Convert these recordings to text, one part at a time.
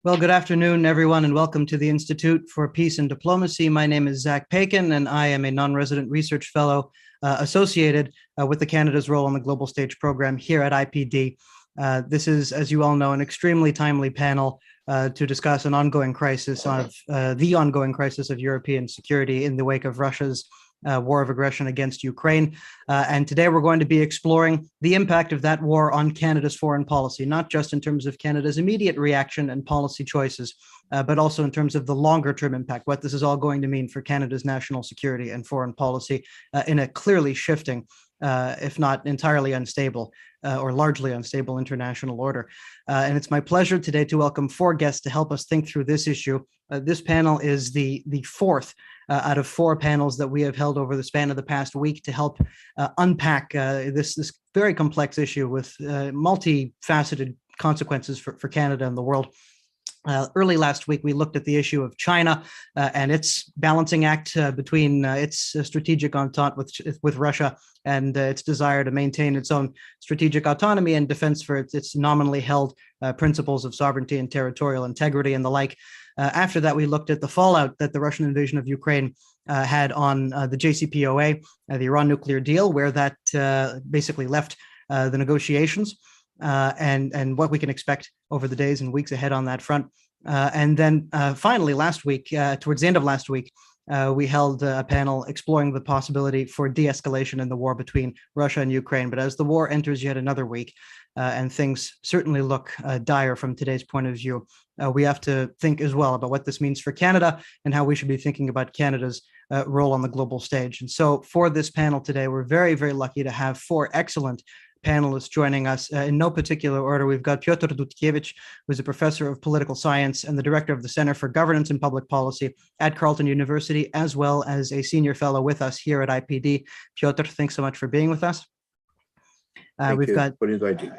Well, good afternoon, everyone, and welcome to the Institute for Peace and Diplomacy. My name is Zach Pakin, and I am a non-resident research fellow associated with the Canada's Role on the Global Stage program here at IPD. This is, as you all know, an extremely timely panel to discuss an ongoing crisis of the ongoing crisis of European security in the wake of Russia's war of aggression against Ukraine. And today we're going to be exploring the impact of that war on Canada's foreign policy, not just in terms of Canada's immediate reaction and policy choices, but also in terms of the longer term impact, what this is all going to mean for Canada's national security and foreign policy in a clearly shifting, if not entirely unstable or largely unstable international order. And it's my pleasure today to welcome four guests to help us think through this issue. This panel is the fourth out of four panels that we have held over the span of the past week to help unpack this very complex issue with multifaceted consequences for Canada and the world. Early last week, we looked at the issue of China and its balancing act between its strategic entente with Russia and its desire to maintain its own strategic autonomy and defense for its nominally held principles of sovereignty and territorial integrity and the like. After that, we looked at the fallout that the Russian invasion of Ukraine had on the JCPOA, the Iran nuclear deal, where that basically left the negotiations and what we can expect over the days and weeks ahead on that front. And then finally, last week, towards the end of last week, we held a panel exploring the possibility for de-escalation in the war between Russia and Ukraine. But as the war enters yet another week, and things certainly look dire from today's point of view, we have to think as well about what this means for Canada and how we should be thinking about Canada's role on the global stage. And so for this panel today, we're very, very lucky to have four excellent panelists joining us in no particular order. We've got Piotr Dutkiewicz, who's a professor of political science and the director of the Center for Governance and Public Policy at Carleton University, as well as a senior fellow with us here at IPD. Piotr, thanks so much for being with us. We've got for inviting us.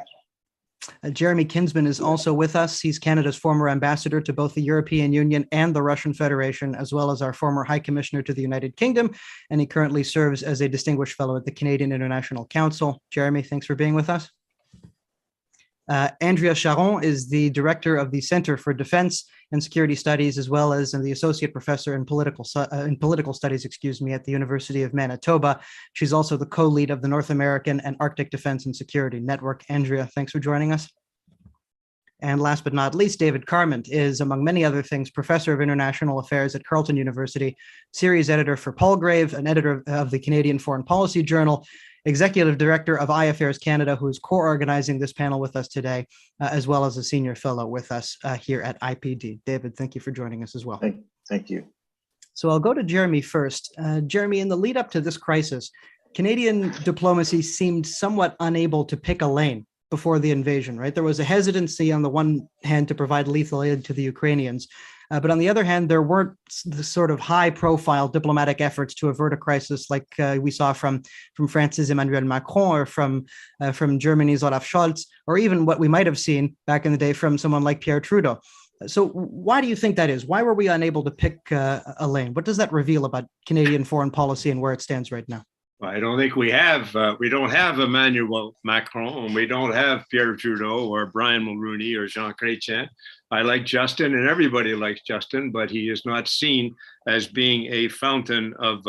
Jeremy Kinsman is also with us. He's Canada's former ambassador to both the European Union and the Russian Federation, as well as our former High Commissioner to the United Kingdom. And he currently serves as a distinguished fellow at the Canadian International Council. Jeremy, thanks for being with us. Andrea Charon is the director of the Center for Defense and Security Studies, as well as the associate professor in political studies, at the University of Manitoba. She's also the co-lead of the North American and Arctic Defense and Security Network. Andrea, thanks for joining us. And last but not least, David Carment is, among many other things, professor of international affairs at Carleton University, series editor for Palgrave, an editor of the Canadian Foreign Policy Journal, executive director of iAffairs Canada, who is co-organizing this panel with us today, as well as a senior fellow with us here at IPD. David, thank you for joining us as well. Thank you. So I'll go to Jeremy first. Jeremy, in the lead up to this crisis, Canadian diplomacy seemed somewhat unable to pick a lane before the invasion, right? There was a hesitancy on the one hand to provide lethal aid to the Ukrainians, but on the other hand, there weren't the sort of high-profile diplomatic efforts to avert a crisis like we saw from France's Emmanuel Macron or from Germany's Olaf Scholz, or even what we might have seen back in the day from someone like Pierre Trudeau. So why do you think that is? Why were we unable to pick a lane? What does that reveal about Canadian foreign policy and where it stands right now? I don't think we have. We don't have Emmanuel Macron, and we don't have Pierre Trudeau or Brian Mulroney or Jean Chrétien. I like Justin, and everybody likes Justin, but he is not seen as being a fountain of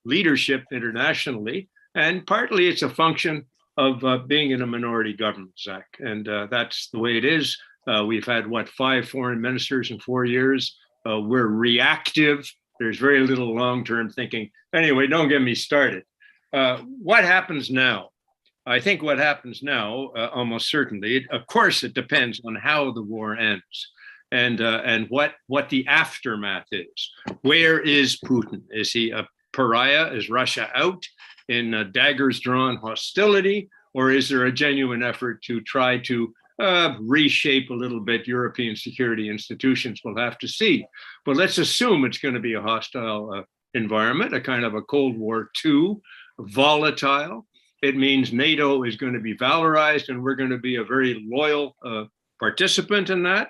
leadership internationally. And partly it's a function of being in a minority government, Zach. And that's the way it is. We've had, 5 foreign ministers in 4 years. We're reactive. There's very little long-term thinking. Anyway, don't get me started. What happens now? I think what happens now, almost certainly, of course, it depends on how the war ends and what the aftermath is. Where is Putin? Is he a pariah? Is Russia out in daggers drawn hostility? Or is there a genuine effort to try to reshape a little bit European security institutions? We'll have to see. But let's assume it's going to be a hostile environment, a kind of a Cold War II, volatile. It means NATO is going to be valorized, and we're going to be a very loyal participant in that,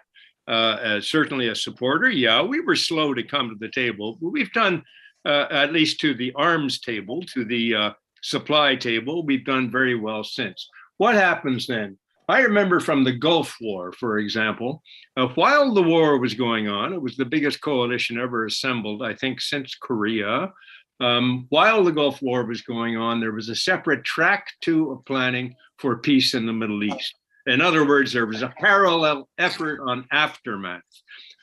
certainly a supporter. Yeah, we were slow to come to the table, but we've done, at least to the arms table, to the supply table, we've done very well since. What happens then? I remember from the Gulf War, for example, while the war was going on, it was the biggest coalition ever assembled, I think, since Korea. While the Gulf War was going on, there was a separate track 2 of planning for peace in the Middle East. In other words, there was a parallel effort on aftermath.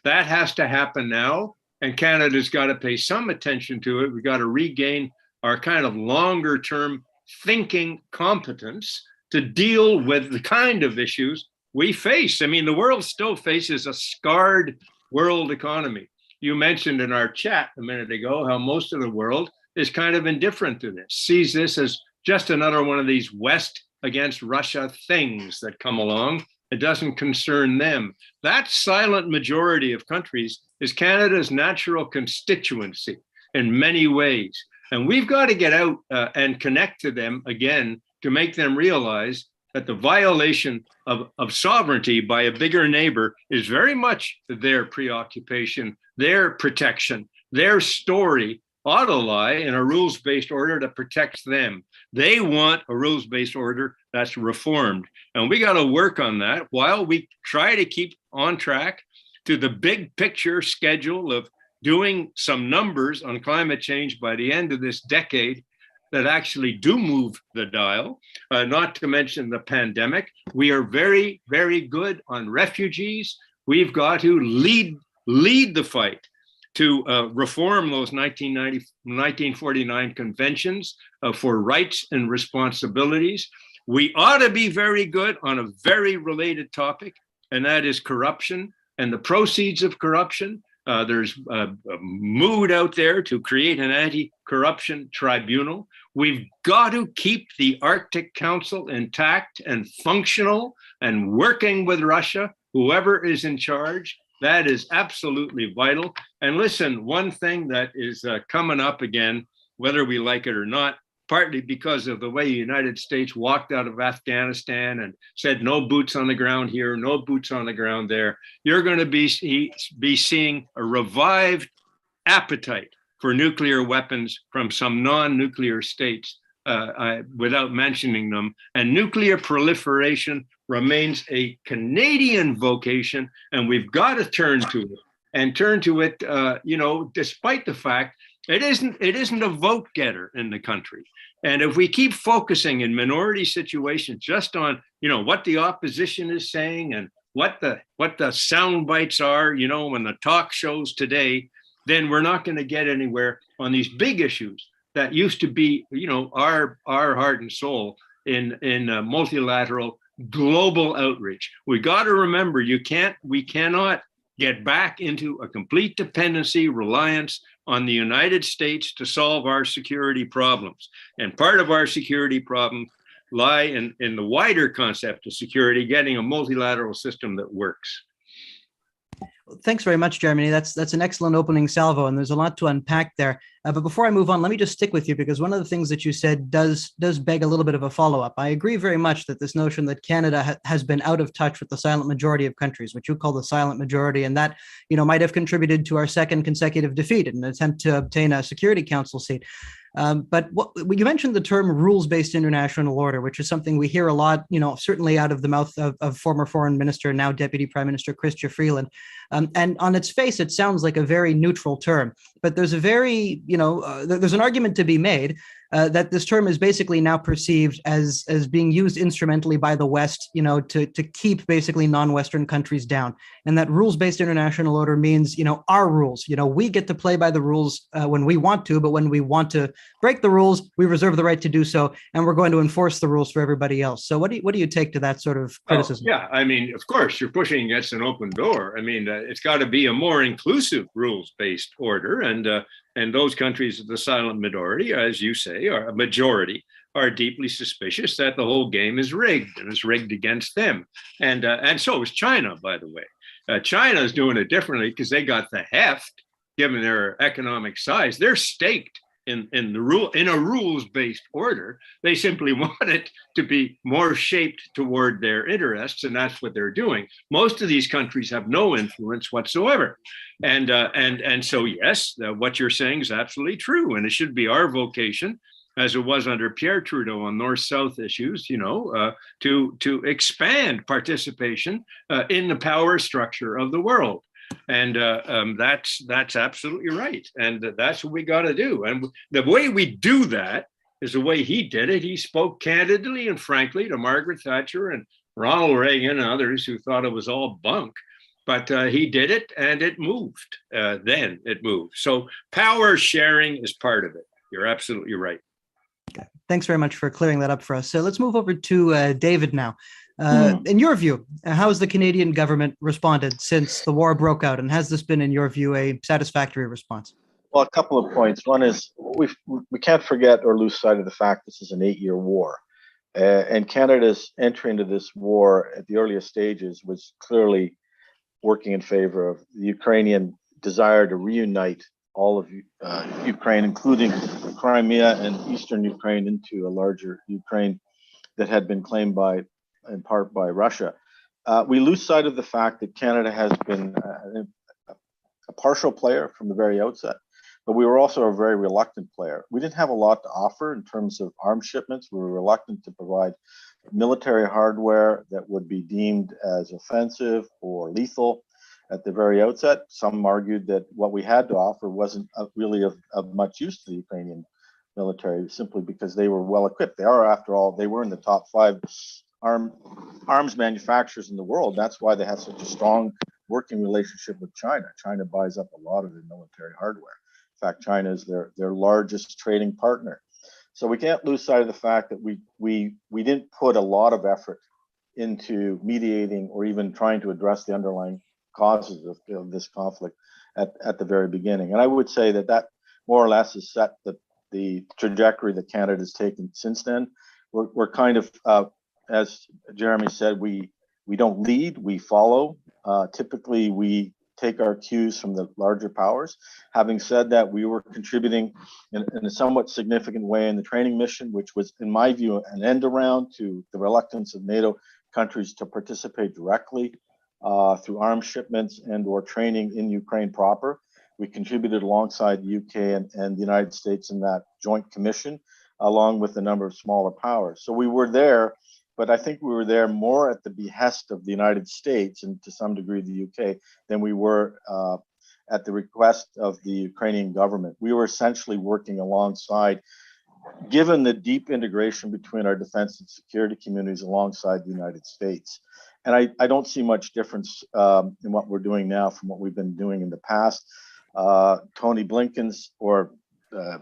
That has to happen now, and Canada's got to pay some attention to it. We've got to regain our kind of longer term thinking competence to deal with the kind of issues we face. I mean, the world still faces a scarred world economy. You mentioned in our chat a minute ago how most of the world is kind of indifferent to this, sees this as just another one of these West against Russia things that come along. It doesn't concern them. That silent majority of countries is Canada's natural constituency in many ways. And we've got to get out and connect to them again to make them realize that the violation of sovereignty by a bigger neighbor is very much their preoccupation, their protection, their story ought to lie in a rules-based order that protects them. They want a rules-based order that's reformed. And we got to work on that while we try to keep on track to the big picture schedule of doing some numbers on climate change by the end of this decade that actually do move the dial, not to mention the pandemic. We are very, very good on refugees. We've got to lead the fight to reform those 1949 conventions for rights and responsibilities. We ought to be very good on a very related topic, and that is corruption and the proceeds of corruption. There's a mood out there to create an anti-corruption tribunal. We've got to keep the Arctic Council intact and functional and working with Russia, whoever is in charge. That is absolutely vital. And listen, one thing that is coming up again, whether we like it or not, partly because of the way the United States walked out of Afghanistan and said no boots on the ground here, no boots on the ground there, you're going to be seeing a revived appetite for nuclear weapons from some non-nuclear states, without mentioning them. And nuclear proliferation remains a Canadian vocation, and we've got to turn to it. And turn to it, despite the fact it isn't a vote getter in the country. And if we keep focusing in minority situations just on, what the opposition is saying and what the sound bites are, when the talk shows today, then we're not going to get anywhere on these big issues that used to be, our heart and soul in multilateral global outreach. We got to remember, we cannot get back into a complete dependency, reliance on the United States to solve our security problems. And part of our security problems lie in the wider concept of security, getting a multilateral system that works. Thanks very much, Jeremy. That's an excellent opening salvo, and there's a lot to unpack there. But before I move on, let me just stick with you, because one of the things that you said does beg a little bit of a follow-up. I agree very much that this notion that Canada has been out of touch with the silent majority of countries, which you call the silent majority, and that might have contributed to our second consecutive defeat in an attempt to obtain a Security Council seat. But you mentioned the term rules-based international order, which is something we hear a lot, certainly out of the mouth of former Foreign Minister, now Deputy Prime Minister Chrystia Freeland. And on its face, it sounds like a very neutral term. But there's there's an argument to be made that this term is basically now perceived as being used instrumentally by the West, to keep basically non-Western countries down. And that rules-based international order means, our rules. We get to play by the rules when we want to, but when we want to break the rules, we reserve the right to do so, and we're going to enforce the rules for everybody else. So what do you take to that sort of criticism? Yeah, I mean, of course, you're pushing against an open door. I mean, it's got to be a more inclusive rules-based order, and those countries of the silent minority, as you say, or a majority, are deeply suspicious that the whole game is rigged and is rigged against them. And so is China, by the way. China is doing it differently because they got the heft, given their economic size. They're staked in a rules-based order. They simply want it to be more shaped toward their interests, and that's what they're doing. Most of these countries have no influence whatsoever. And so, yes, what you're saying is absolutely true, and it should be our vocation as it was under Pierre Trudeau on North-South issues, to expand participation in the power structure of the world. And that's absolutely right. And that's what we got to do. And the way we do that is the way he did it. He spoke candidly and frankly to Margaret Thatcher and Ronald Reagan and others who thought it was all bunk. But he did it, and it moved. Then it moved. So power sharing is part of it. You're absolutely right. Okay. Thanks very much for clearing that up for us. So let's move over to David now. In your view, how has the Canadian government responded since the war broke out? And has this been, in your view, a satisfactory response? Well, a couple of points. One is we can't forget or lose sight of the fact this is an 8-year war. And Canada's entry into this war at the earliest stages was clearly working in favor of the Ukrainian desire to reunite all of Ukraine, including Crimea and eastern Ukraine, into a larger Ukraine that had been claimed in part by Russia. We lose sight of the fact that Canada has been a partial player from the very outset, but we were also a very reluctant player. We didn't have a lot to offer in terms of arms shipments. We were reluctant to provide military hardware that would be deemed as offensive or lethal at the very outset. Some argued that what we had to offer wasn't really of much use to the Ukrainian military, simply because they were well equipped. They are, after all, they were in the top 5 arms manufacturers in the world. That's why they have such a strong working relationship with China. China buys up a lot of their military hardware. In fact, China is their largest trading partner. So we can't lose sight of the fact that we didn't put a lot of effort into mediating or even trying to address the underlying causes of this conflict at the very beginning. And I would say that more or less has set the trajectory that Canada has taken since then. We're kind of, as Jeremy said, we don't lead, we follow. Typically, we take our cues from the larger powers. Having said that, we were contributing in a somewhat significant way in the training mission, which was, in my view, an end around to the reluctance of NATO countries to participate directly through arms shipments and or training in Ukraine proper. We contributed alongside the UK and the United States in that joint commission, along with a number of smaller powers. So we were there, but I think we were there more at the behest of the United States and to some degree the UK than we were at the request of the Ukrainian government. We were essentially working alongside, given the deep integration between our defense and security communities alongside the United States. And I don't see much difference in what we're doing now from what we've been doing in the past. Tony Blinken's or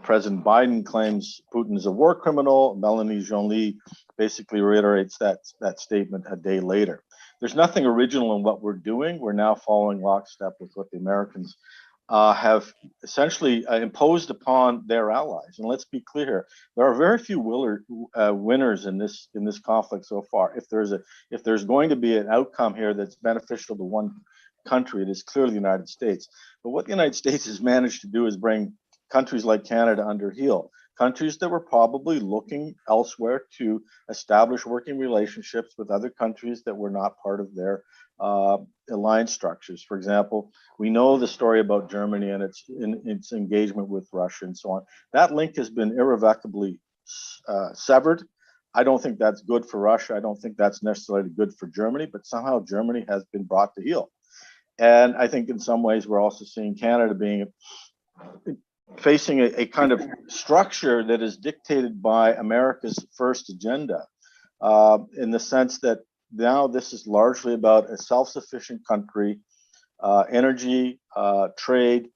President Biden claims Putin is a war criminal. Melanie Joly basically reiterates that statement a day later. There's nothing original in what we're doing. We're now following lockstep with what the Americans have essentially imposed upon their allies. And let's be clear, there are very few winners in this conflict so far. If there's going to be an outcome here that's beneficial to one country, it is clearly the United States. But what the United States has managed to do is bring countries like Canada under heel, countries that were probably looking elsewhere to establish working relationships with other countries that were not part of their alliance structures. For example, we know the story about Germany and its engagement with Russia and so on. That link has been irrevocably severed. I don't think that's good for Russia. I don't think that's necessarily good for Germany, but somehow Germany has been brought to heel. And I think in some ways we're also seeing Canada facing a kind of structure that is dictated by America's first agenda, in the sense that now this is largely about a self-sufficient country, energy, trade,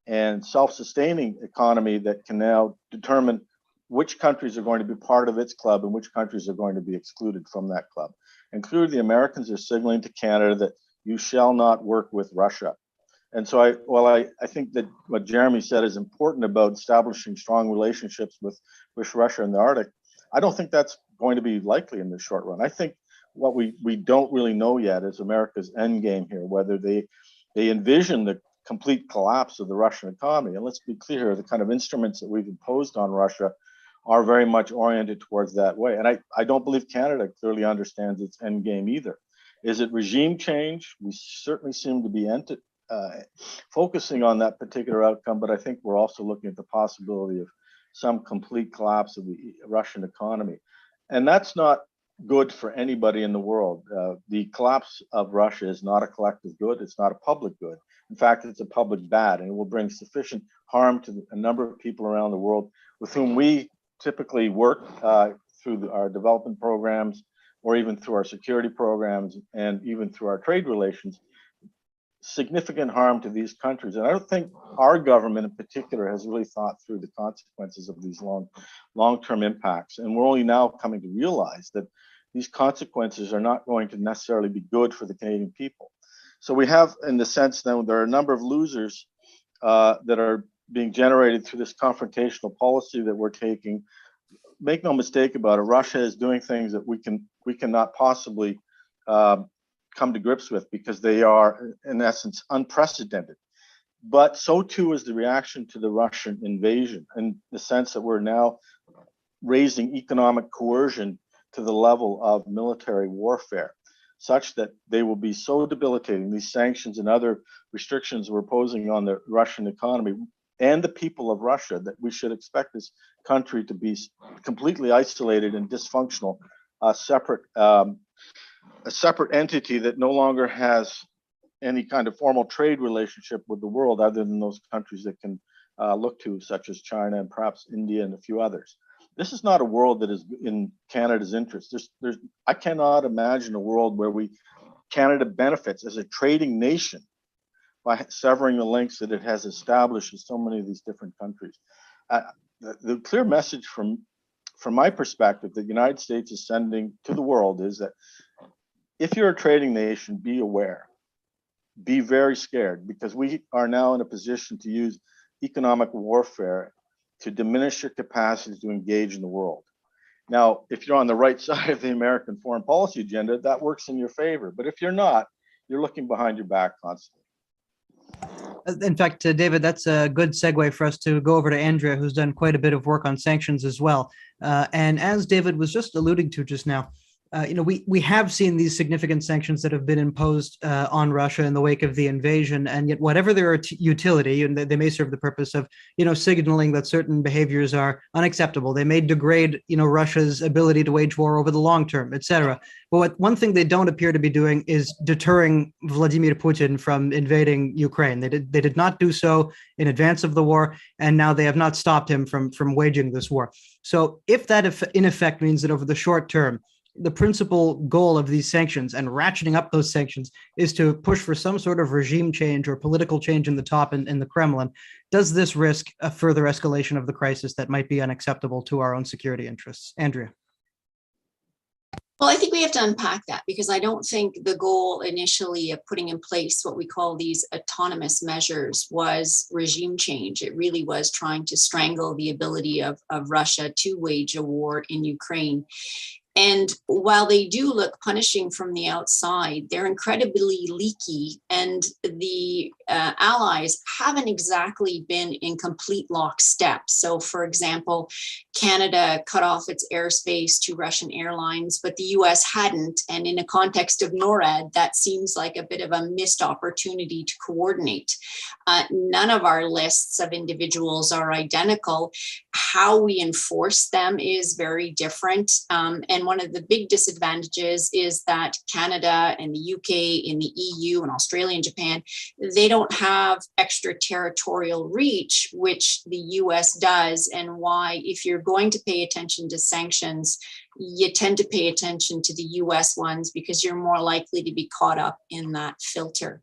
and self-sustaining economy that can now determine which countries are going to be part of its club and which countries are going to be excluded from that club. And clearly the Americans are signaling to Canada that you shall not work with Russia. And so I think that what Jeremy said is important about establishing strong relationships with Russia in the Arctic. I don't think that's going to be likely in the short run. I think what we don't really know yet is America's end game here, whether they envision the complete collapse of the Russian economy. And let's be clear, the kind of instruments that we've imposed on Russia are very much oriented towards that way. And I don't believe Canada clearly understands its end game either. Is it regime change? We certainly seem to be focusing on that particular outcome, but I think we're also looking at the possibility of some complete collapse of the Russian economy. And that's not good for anybody in the world. The collapse of Russia is not a collective good. It's not a public good. In fact, it's a public bad, and it will bring sufficient harm to a number of people around the world with whom we typically work through our development programs, or even through our security programs, and even through our trade relations. Significant harm to these countries. And I don't think our government in particular has really thought through the consequences of these long-term impacts. And we're only now coming to realize that these consequences are not going to necessarily be good for the Canadian people. So we have, in the sense that there are a number of losers that are being generated through this confrontational policy that we're taking. Make no mistake about it, Russia is doing things that we cannot possibly come to grips with, because they are, in essence, unprecedented. But so too is the reaction to the Russian invasion, in the sense that we're now raising economic coercion to the level of military warfare, such that they will be so debilitating, these sanctions and other restrictions we're imposing on the Russian economy and the people of Russia, that we should expect this country to be completely isolated and dysfunctional, a separate entity that no longer has any kind of formal trade relationship with the world, other than those countries that can look to, such as China and perhaps India and a few others. This is not a world that is in Canada's interest. I cannot imagine a world where Canada benefits as a trading nation by severing the links that it has established in so many of these different countries. The clear message from my perspective that the United States is sending to the world is that if you're a trading nation, be aware, be very scared, because we are now in a position to use economic warfare to diminish your capacity to engage in the world. Now, if you're on the right side of the American foreign policy agenda, that works in your favor. But if you're not, you're looking behind your back constantly. In fact, David, that's a good segue for us to go over to Andrea, who's done quite a bit of work on sanctions as well. And as David was just alluding to just now, we have seen these significant sanctions that have been imposed on Russia in the wake of the invasion, and yet whatever their utility, and they may serve the purpose of, signaling that certain behaviors are unacceptable. They may degrade, Russia's ability to wage war over the long term, etc. But one thing they don't appear to be doing is deterring Vladimir Putin from invading Ukraine. They did not do so in advance of the war, and now they have not stopped him from waging this war. So if that in effect means that over the short term, the principal goal of these sanctions and ratcheting up those sanctions is to push for some sort of regime change or political change in the top in the Kremlin, does this risk a further escalation of the crisis that might be unacceptable to our own security interests? Andrea. Well, I think we have to unpack that, because I don't think the goal initially of putting in place what we call these autonomous measures was regime change. It really was trying to strangle the ability of Russia to wage a war in Ukraine. And while they do look punishing from the outside, they're incredibly leaky, and the allies haven't exactly been in complete lockstep. So, for example, Canada cut off its airspace to Russian airlines, but the US hadn't. And in a context of NORAD, that seems like a bit of a missed opportunity to coordinate. None of our lists of individuals are identical. How we enforce them is very different. And one of the big disadvantages is that Canada and the UK and the EU and Australia and Japan, they don't have extraterritorial reach, which the US does, and why, if you're going to pay attention to sanctions, you tend to pay attention to the US ones, because you're more likely to be caught up in that filter.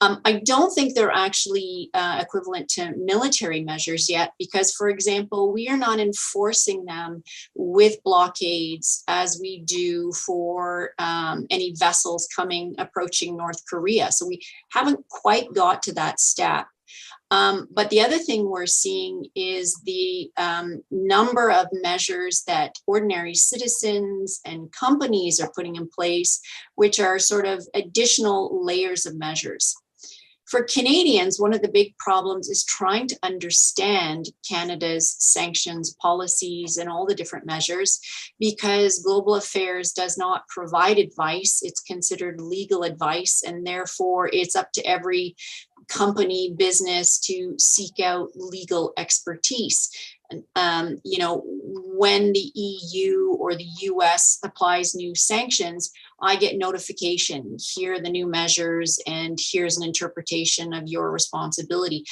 I don't think they're actually equivalent to military measures yet, because, for example, we are not enforcing them with blockades as we do for any vessels approaching North Korea. So we haven't quite got to that step. But the other thing we're seeing is the number of measures that ordinary citizens and companies are putting in place, which are sort of additional layers of measures. For Canadians, one of the big problems is trying to understand Canada's sanctions policies and all the different measures, because global affairs does not provide advice. It's considered legal advice, and therefore it's up to every company, business to seek out legal expertise. when the EU or the US applies new sanctions, I get notification, here are the new measures, and here's an interpretation of your responsibility.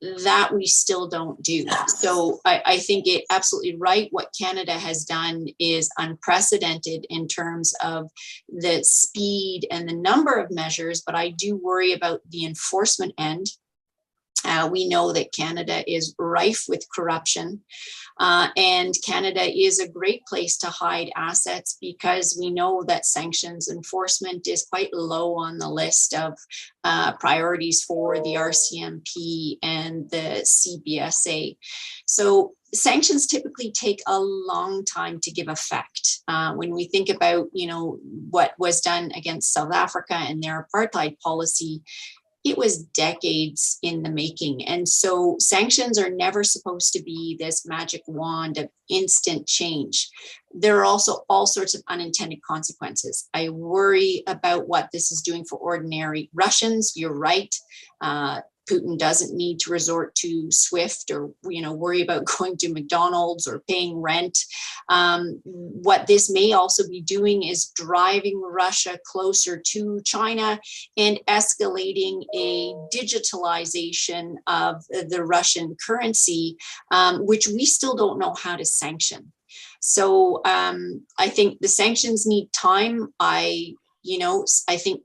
That we still don't do. So I think it absolutely right. What Canada has done is unprecedented in terms of the speed and the number of measures, but I do worry about the enforcement end. We know that Canada is rife with corruption, and Canada is a great place to hide assets because we know that sanctions enforcement is quite low on the list of priorities for the RCMP and the CBSA. So sanctions typically take a long time to give effect. When we think about, what was done against South Africa and their apartheid policy, it was decades in the making. And so sanctions are never supposed to be this magic wand of instant change. There are also all sorts of unintended consequences. I worry about what this is doing for ordinary Russians. You're right. Putin doesn't need to resort to SWIFT or, worry about going to McDonald's or paying rent. What this may also be doing is driving Russia closer to China and escalating a digitalization of the Russian currency, which we still don't know how to sanction. So I think the sanctions need time. I think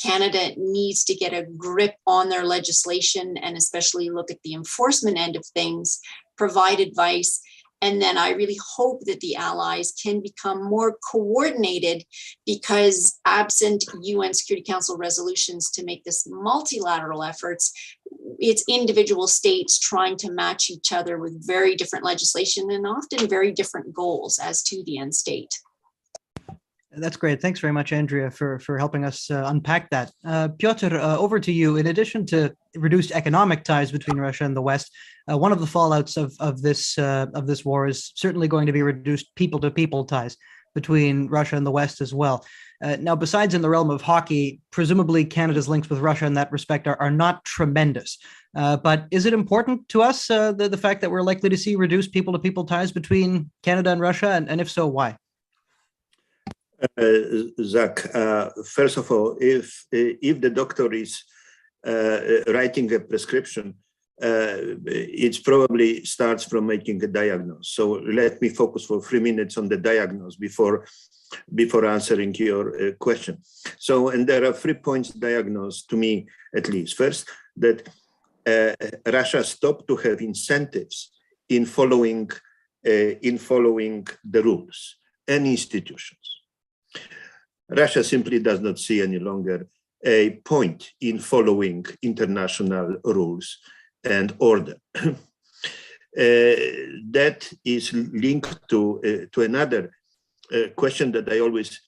Canada needs to get a grip on their legislation and especially look at the enforcement end of things, provide advice. And then I really hope that the allies can become more coordinated, because absent UN Security Council resolutions to make this multilateral efforts, it's individual states trying to match each other with very different legislation and often very different goals as to the end state. That's great. Thanks very much, Andrea, for helping us unpack that. Piotr, over to you. In addition to reduced economic ties between Russia and the West, one of the fallouts of this war is certainly going to be reduced people-to-people ties between Russia and the West as well. Now, besides in the realm of hockey, presumably Canada's links with Russia in that respect are not tremendous. But is it important to us, the fact that we're likely to see reduced people-to-people ties between Canada and Russia? And if so, why? Zach, first of all, if the doctor is writing a prescription, it probably starts from making a diagnosis. So let me focus for 3 minutes on the diagnosis before answering your question. So, and there are 3 points diagnosed to me, at least. First, that Russia stopped to have incentives in following the rules and institutions. Russia simply does not see any longer a point in following international rules and order. That is linked to another question that I always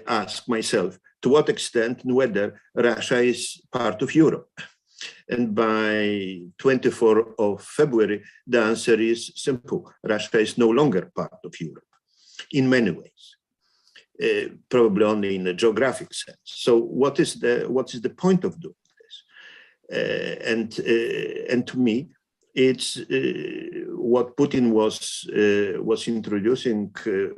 ask myself: to what extent and whether Russia is part of Europe? And by 24th of February, the answer is simple: Russia is no longer part of Europe in many ways. Probably only in a geographic sense. So what is the point of doing this? And to me, it's what Putin was introducing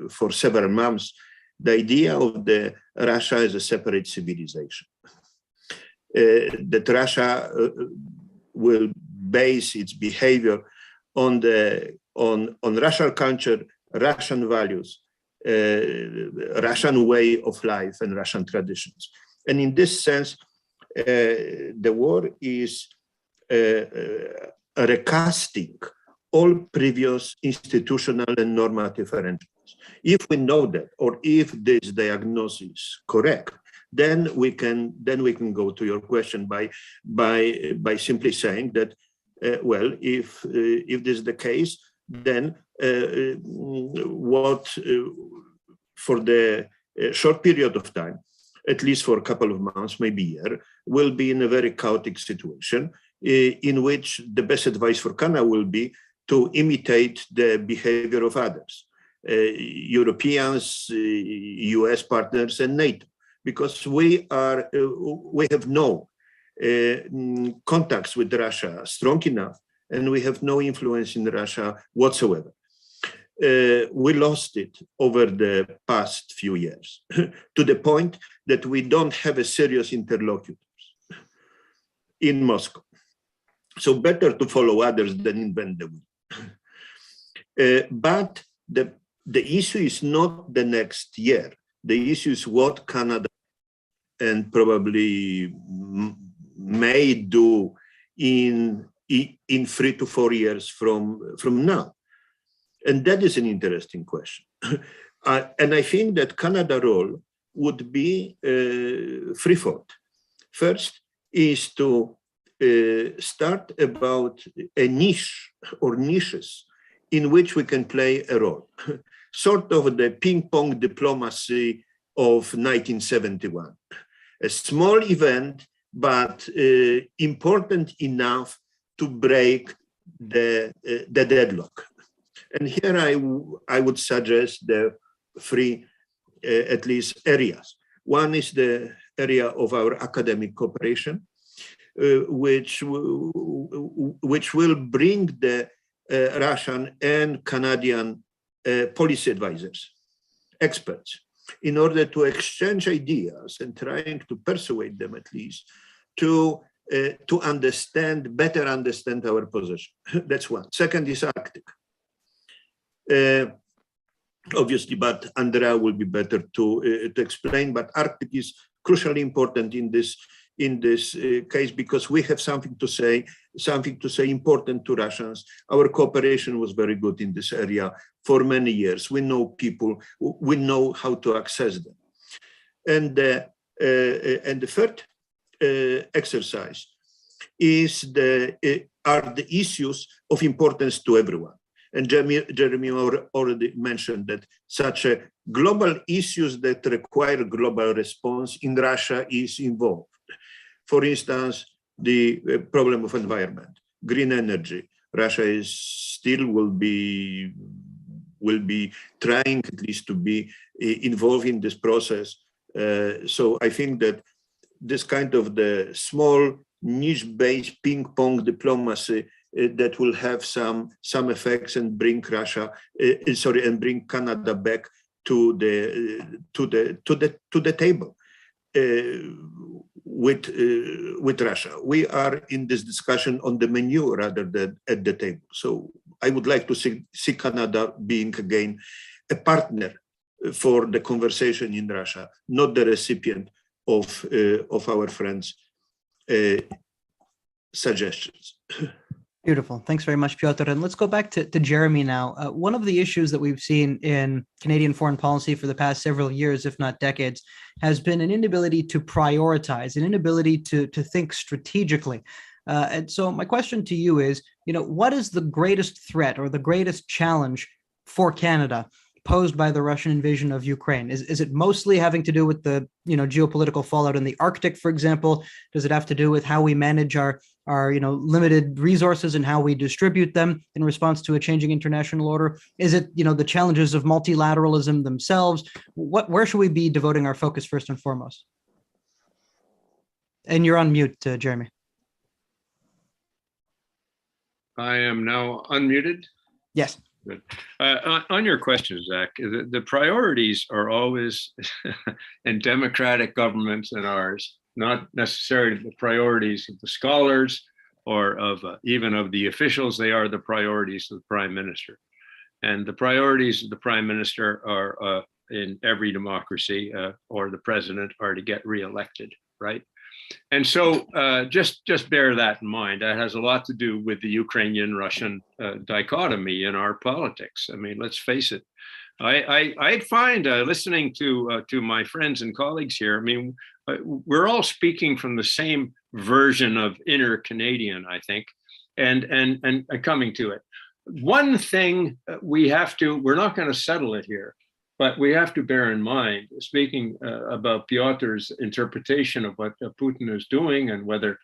for several months, the idea of the Russia as a separate civilization. That Russia will base its behavior on Russian culture, Russian values, Russian way of life and Russian traditions. And in this sense, the war is recasting all previous institutional and normative arrangements. If we know that, or if this diagnosis is correct, then we can go to your question by simply saying that, well, if this is the case, then what for the short period of time, at least for a couple of months, maybe a year, will be in a very chaotic situation in which the best advice for Canada will be to imitate the behavior of others, Europeans, US partners, and NATO, because we have no contacts with Russia strong enough and we have no influence in Russia whatsoever. We lost it over the past few years to the point that we don't have a serious interlocutors in Moscow. So better to follow others than invent the wheel. But the issue is not the next year. The issue is what Canada and probably may do in 3 to 4 years from now. And that is an interesting question. And I think that Canada's role would be threefold. First is to start about a niche or niches in which we can play a role, sort of the ping-pong diplomacy of 1971. A small event, but important enough to break the deadlock. And here I would suggest the three, at least, areas. One is the area of our academic cooperation, which will bring the Russian and Canadian policy advisors, experts, in order to exchange ideas and trying to persuade them at least to better understand our position. That's one. Second is Arctic. Obviously, but Andrea will be better to explain. But Arctic is crucially important in this case because we have something to say important to Russians. Our cooperation was very good in this area for many years. We know people, we know how to access them. And the third exercise are the issues of importance to everyone. And Jeremy already mentioned that such global issues that require global response in Russia is involved. For instance, the problem of environment, green energy. Russia will be trying at least to be involved in this process. So I think that this kind of the small niche-based ping-pong diplomacy that will have some effects and bring bring Canada back to the table with Russia. We are in this discussion on the menu rather than at the table. So I would like to see Canada being again a partner for the conversation in Russia, not the recipient of our friends' suggestions. Beautiful. Thanks very much, Piotr. And let's go back to Jeremy now. One of the issues that we've seen in Canadian foreign policy for the past several years, if not decades, has been an inability to prioritize, an inability to think strategically. And so my question to you is, what is the greatest threat or the greatest challenge for Canada posed by the Russian invasion of Ukraine? Is it mostly having to do with the geopolitical fallout in the Arctic, for example? Does it have to do with how we manage our limited resources and how we distribute them in response to a changing international order? Is it the challenges of multilateralism themselves? Where should we be devoting our focus first and foremost? And you're on mute, Jeremy. I am now unmuted. Yes. Good. On your question, Zach, the priorities are always in democratic governments and ours, not necessarily the priorities of the scholars or of even of the officials. They are the priorities of the prime minister. And the priorities of the prime minister are in every democracy or the president are to get reelected, right? And so just bear that in mind. That has a lot to do with the Ukrainian-Russian dichotomy in our politics. I mean, let's face it. I'd find listening to my friends and colleagues here, I mean, we're all speaking from the same version of inner Canadian, I think, and coming to it. One thing we're not going to settle it here, but we have to bear in mind, speaking about Piotr's interpretation of what Putin is doing and whether,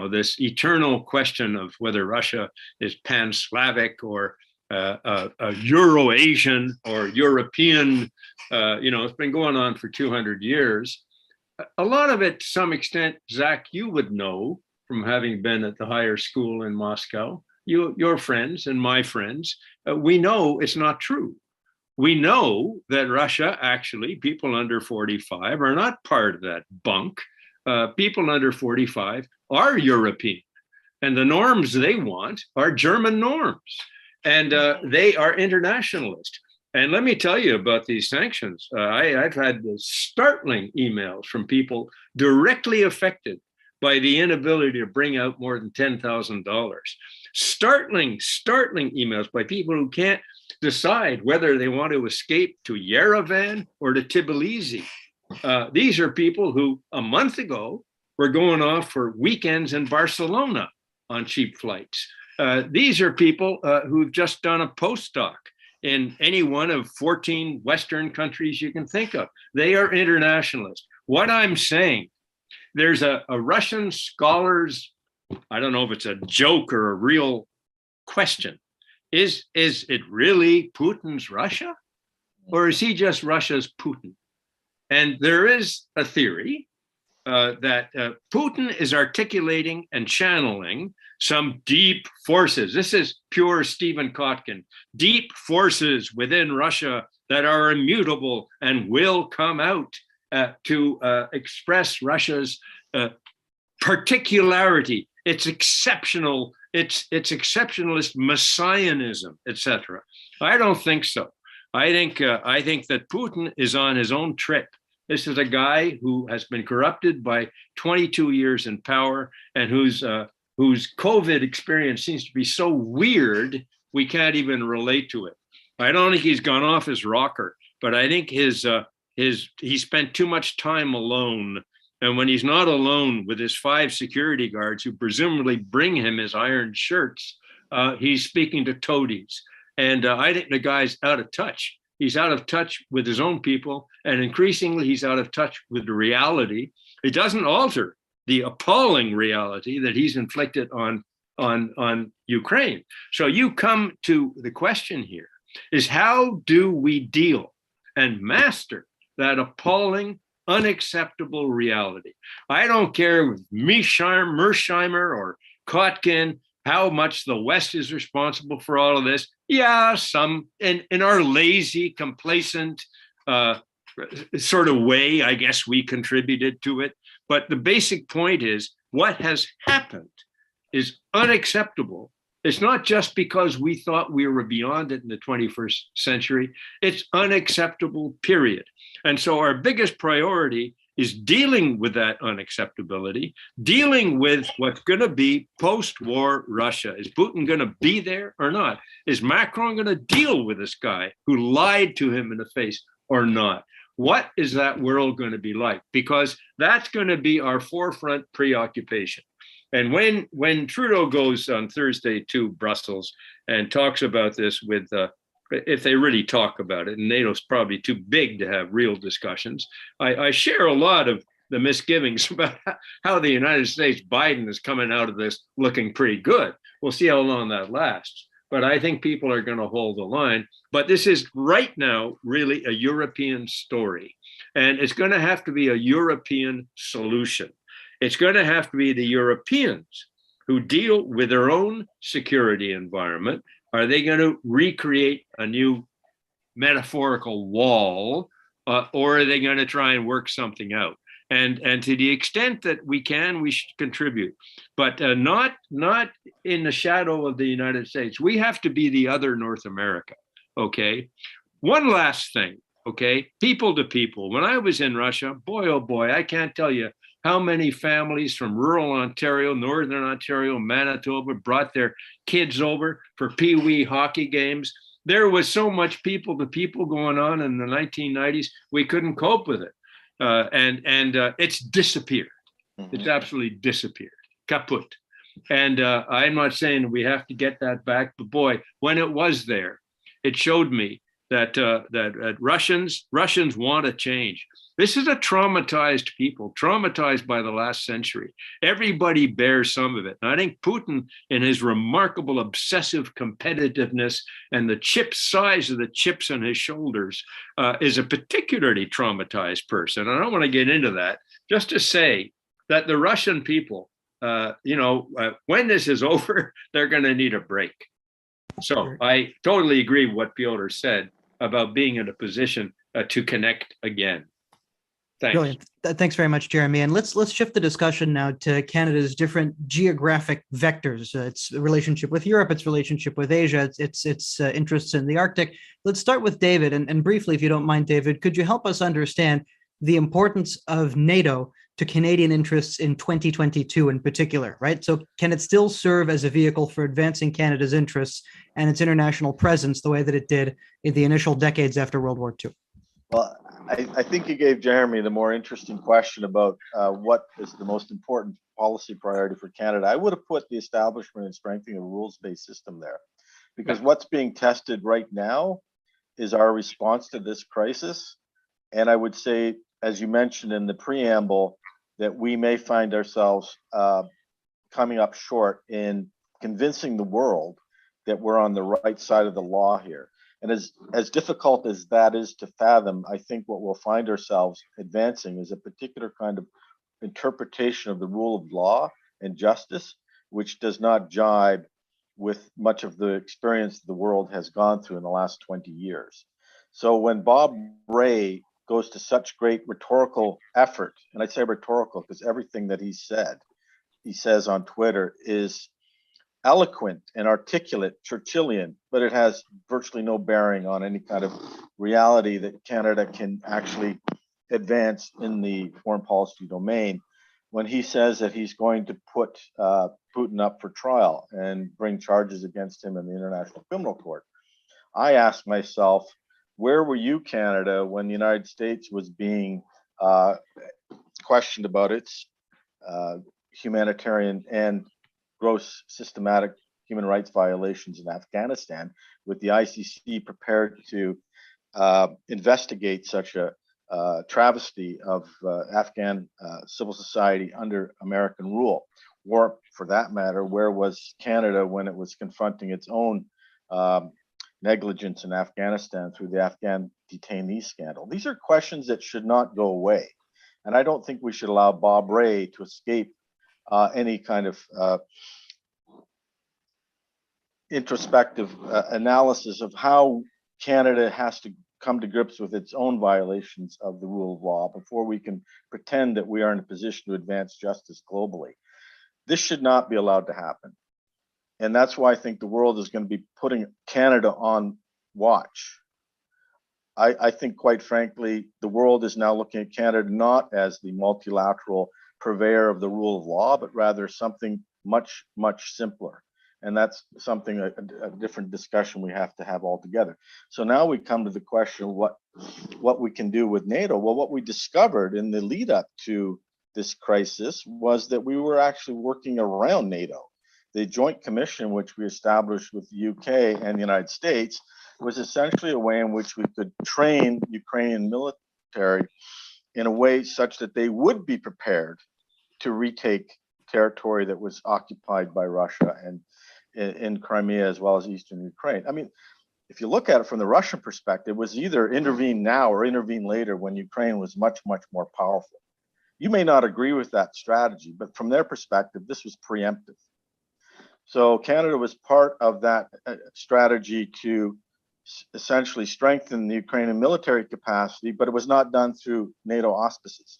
this eternal question of whether Russia is pan-Slavic or Euro-Asian or European, it's been going on for 200 years. A lot of it, to some extent, Zach, you would know from having been at the higher school in Moscow. your friends and my friends, we know it's not true. We know that Russia, actually, people under 45 are not part of that bunk. People under 45 are European, and the norms they want are German norms, and they are internationalist. And let me tell you about these sanctions. I've had startling emails from people directly affected by the inability to bring out more than $10,000. Startling emails by people who can't decide whether they want to escape to Yerevan or to Tbilisi. These are people who a month ago were going off for weekends in Barcelona on cheap flights. These are people who've just done a postdoc in any one of 14 Western countries you can think of. They are internationalists. What I'm saying, there's a Russian scholar's, I don't know if it's a joke or a real question. Is it really Putin's Russia? Or is he just Russia's Putin? And there is a theory that Putin is articulating and channeling some deep forces. This is pure Stephen Kotkin. Deep forces within Russia that are immutable and will come out to express Russia's particularity, its exceptional, its exceptionalist messianism, etc. I don't think so. I think that Putin is on his own trip. This is a guy who has been corrupted by 22 years in power and whose COVID experience seems to be so weird we can't even relate to it. I don't think he's gone off his rocker, but I think he spent too much time alone. And when he's not alone with his 5 security guards who presumably bring him his iron shirts, he's speaking to toadies. And I think the guy's out of touch. He's out of touch with his own people, and increasingly he's out of touch with the reality. It doesn't alter the appalling reality that he's inflicted on Ukraine. So you come to the question here is, how do we deal and master that appalling, unacceptable reality? I don't care if Mersheimer or Kotkin, how much the West is responsible for all of this. Yeah, some in our lazy, complacent sort of way, I guess we contributed to it. But the basic point is, what has happened is unacceptable. It's not just because we thought we were beyond it in the 21st century. It's unacceptable, period. And so our biggest priority is dealing with that unacceptability, dealing with what's going to be post-war Russia. Is Putin going to be there or not? Is Macron going to deal with this guy who lied to him in the face or not? What is that world going to be like? Because that's going to be our forefront preoccupation. And when Trudeau goes on Thursday to Brussels and talks about this with, if they really talk about it, and NATO's probably too big to have real discussions, I share a lot of the misgivings about how the United States, Biden is coming out of this looking pretty good. We'll see how long that lasts. But I think people are going to hold the line. But this is right now really a European story. And it's going to have to be a European solution. It's going to have to be the Europeans who deal with their own security environment. Are they going to recreate a new metaphorical wall, or are they going to try and work something out? And to the extent that we can, we should contribute, but not in the shadow of the United States. We have to be the other North America, okay? One last thing, okay? People to people. When I was in Russia, boy, oh boy, I can't tell you how many families from rural Ontario, Northern Ontario, Manitoba brought their kids over for pee-wee hockey games. There was so much people to people going on in the 1990s, we couldn't cope with it. And it's disappeared. It's absolutely disappeared, kaput. And I'm not saying we have to get that back, but boy, when it was there, it showed me that Russians want to change. This is a traumatized people, traumatized by the last century. Everybody bears some of it. And I think Putin, in his remarkable obsessive competitiveness and the size of the chips on his shoulders, is a particularly traumatized person. I don't want to get into that, just to say that the Russian people when this is over, they're going to need a break. So I totally agree with what Piotr said about being in a position to connect again. Thanks. Brilliant. Thanks very much, Jeremy. And let's shift the discussion now to Canada's different geographic vectors. Its relationship with Europe, its relationship with Asia, its interests in the Arctic. Let's start with David. And briefly, if you don't mind, David, could you help us understand the importance of NATO to Canadian interests in 2022 in particular, right? So can it still serve as a vehicle for advancing Canada's interests and its international presence the way that it did in the initial decades after World War II? Well, I think you gave Jeremy the more interesting question about what is the most important policy priority for Canada. I would have put the establishment and strengthening of a rules-based system there, because what's being tested right now is our response to this crisis. And I would say, as you mentioned in the preamble, that we may find ourselves coming up short in convincing the world that we're on the right side of the law here. And as difficult as that is to fathom, I think what we'll find ourselves advancing is a particular kind of interpretation of the rule of law and justice, which does not jibe with much of the experience the world has gone through in the last 20 years. So when Bob Rae goes to such great rhetorical effort, and I say rhetorical because everything that he says on Twitter is eloquent and articulate, Churchillian, but it has virtually no bearing on any kind of reality that Canada can actually advance in the foreign policy domain. When he says that he's going to put Putin up for trial and bring charges against him in the International Criminal Court, I ask myself, where were you, Canada, when the United States was being questioned about its humanitarian and gross systematic human rights violations in Afghanistan, with the ICC prepared to investigate such a travesty of Afghan civil society under American rule? Or for that matter, where was Canada when it was confronting its own negligence in Afghanistan through the Afghan detainee scandal? These are questions that should not go away. And I don't think we should allow Bob Rae to escape any kind of introspective analysis of how Canada has to come to grips with its own violations of the rule of law before we can pretend that we are in a position to advance justice globally. This should not be allowed to happen. And that's why I think the world is going to be putting Canada on watch. I think, quite frankly, the world is now looking at Canada not as the multilateral purveyor of the rule of law, but rather something much, much simpler. And that's something, a different discussion we have to have altogether. So now we come to the question of what we can do with NATO. Well, what we discovered in the lead up to this crisis was that we were actually working around NATO. The Joint Commission, which we established with the UK and the United States, was essentially a way in which we could train Ukrainian military in a way such that they would be prepared to retake territory that was occupied by Russia and in Crimea as well as eastern Ukraine. I mean, if you look at it from the Russian perspective, it was either intervene now or intervene later when Ukraine was much, much more powerful. You may not agree with that strategy, but from their perspective, this was preemptive. So Canada was part of that strategy to essentially strengthen the Ukrainian military capacity, but it was not done through NATO auspices.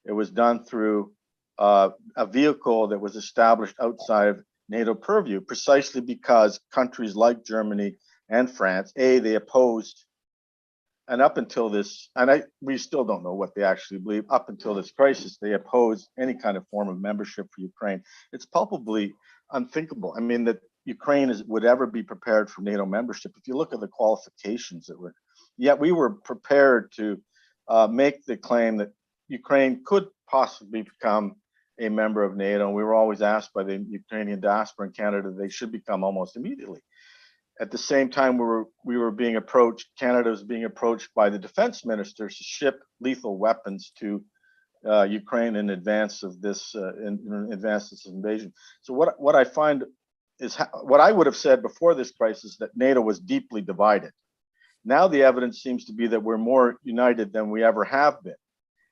It was done through a vehicle that was established outside of NATO purview, precisely because countries like Germany and France, they opposed, and up until this, and we still don't know what they actually believe, up until this crisis, they opposed any kind of form of membership for Ukraine. It's palpably unthinkable. I mean, that Ukraine would ever be prepared for NATO membership. If you look at the qualifications that were, yet we were prepared to make the claim that Ukraine could possibly become a member of NATO. And we were always asked by the Ukrainian diaspora in Canada they should become almost immediately. At the same time, we were being approached, Canada was being approached by the defense ministers to ship lethal weapons to Ukraine in advance of this invasion. So what I find is what I would have said before this crisis, that NATO was deeply divided. Now the evidence seems to be that we're more united than we ever have been.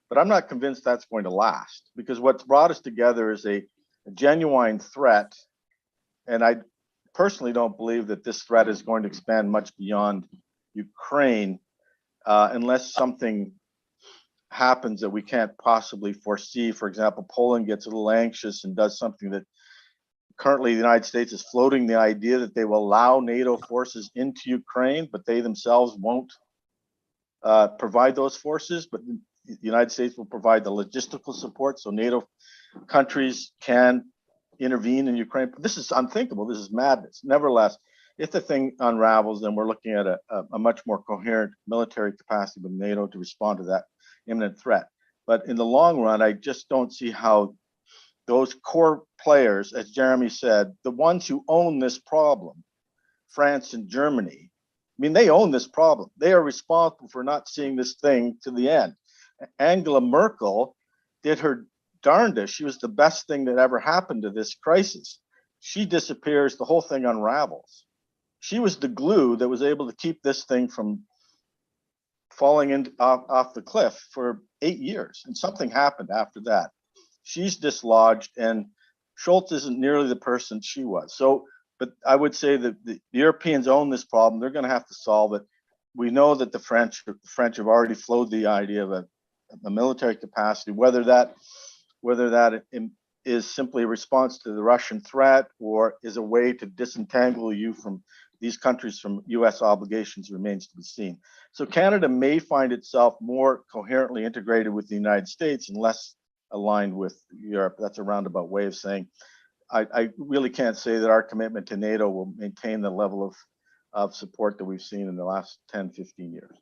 But I'm not convinced that's going to last, because what's brought us together is a a genuine threat, and I personally don't believe that this threat is going to expand much beyond Ukraine unless something happens that we can't possibly foresee. For example, Poland gets a little anxious and does something that currently the United States is floating the idea that they will allow NATO forces into Ukraine, but they themselves won't provide those forces. But the United States will provide the logistical support so NATO countries can intervene in Ukraine. This is unthinkable. This is madness. Nevertheless, if the thing unravels, then we're looking at a much more coherent military capacity with NATO to respond to that imminent threat. But in the long run, I just don't see how those core players, as Jeremy said, the ones who own this problem, France and Germany, I mean, they own this problem. They are responsible for not seeing this thing to the end. Angela Merkel did her darndest. She was the best thing that ever happened to this crisis. She disappears, the whole thing unravels. She was the glue that was able to keep this thing from falling off the cliff for 8 years. And something happened after that. She's dislodged, and Scholz isn't nearly the person she was. So, but I would say that the Europeans own this problem. They're going to have to solve it. We know that the French have already floated the idea of a military capacity, whether that is simply a response to the Russian threat or is a way to disentangle you from these countries from US obligations remains to be seen. So Canada may find itself more coherently integrated with the United States and less aligned with Europe. That's a roundabout way of saying I really can't say that our commitment to NATO will maintain the level of support that we've seen in the last 10, 15 years.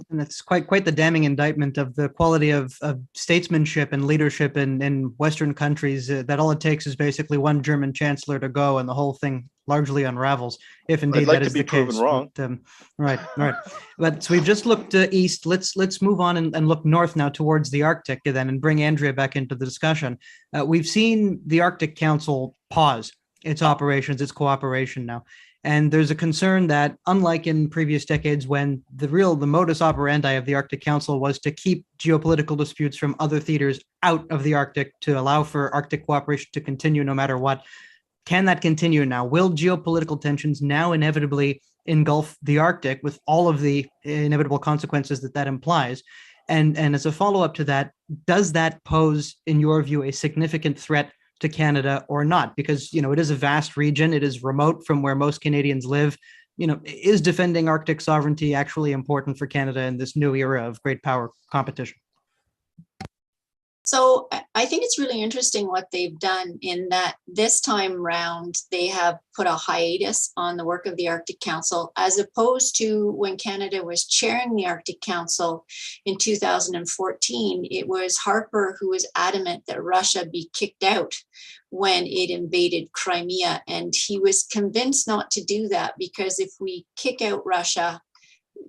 And it's quite the damning indictment of the quality of statesmanship and leadership in Western countries, that all it takes is basically one German chancellor to go and the whole thing largely unravels, if indeed that is the case. I'd like to be proven wrong. Right. But so we've just looked east. Let's move on and look north now towards the Arctic then and bring Andrea back into the discussion. We've seen the Arctic Council pause its operations, its cooperation now. And there's a concern that, unlike in previous decades when the modus operandi of the Arctic Council was to keep geopolitical disputes from other theaters out of the Arctic to allow for Arctic cooperation to continue no matter what, can that continue now? Will geopolitical tensions now inevitably engulf the Arctic with all of the inevitable consequences that implies? And as a follow-up to that, does that pose, in your view, a significant threat to Canada or not? Because, it is a vast region. It is remote from where most Canadians live. Is defending Arctic sovereignty actually important for Canada in this new era of great power competition? So I think it's really interesting what they've done in that this time round, they have put a hiatus on the work of the Arctic Council, as opposed to when Canada was chairing the Arctic Council in 2014. It was Harper who was adamant that Russia be kicked out when it invaded Crimea. And he was convinced not to do that because if we kick out Russia,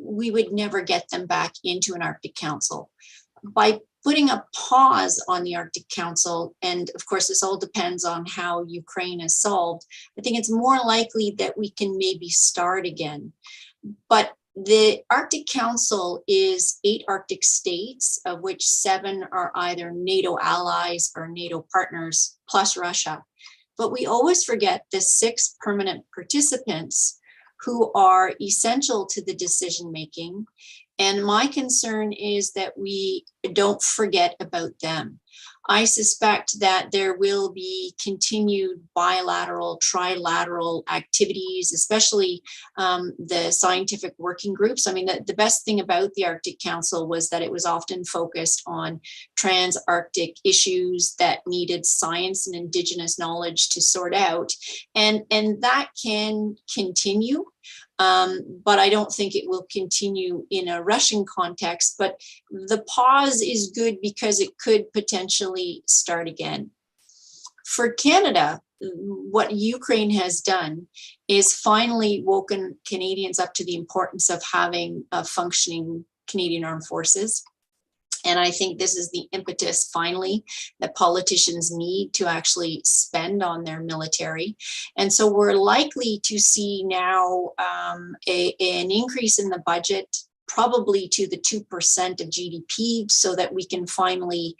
we would never get them back into an Arctic Council. By putting a pause on the Arctic Council, and of course this all depends on how Ukraine is solved, I think it's more likely that we can maybe start again. But the Arctic Council is 8 Arctic states, of which 7 are either NATO allies or NATO partners, plus Russia. But we always forget the 6 permanent participants who are essential to the decision-making. And my concern is that we don't forget about them. I suspect that there will be continued bilateral, trilateral activities, especially the scientific working groups. I mean, the best thing about the Arctic Council was that it was often focused on trans-Arctic issues that needed science and Indigenous knowledge to sort out. And that can continue. But I don't think it will continue in a Russian context. But the pause is good because it could potentially start again. For Canada, what Ukraine has done is finally woken Canadians up to the importance of having a functioning Canadian Armed Forces. And I think this is the impetus, finally, that politicians need to actually spend on their military. And so we're likely to see now an increase in the budget, probably to the 2% of GDP, so that we can finally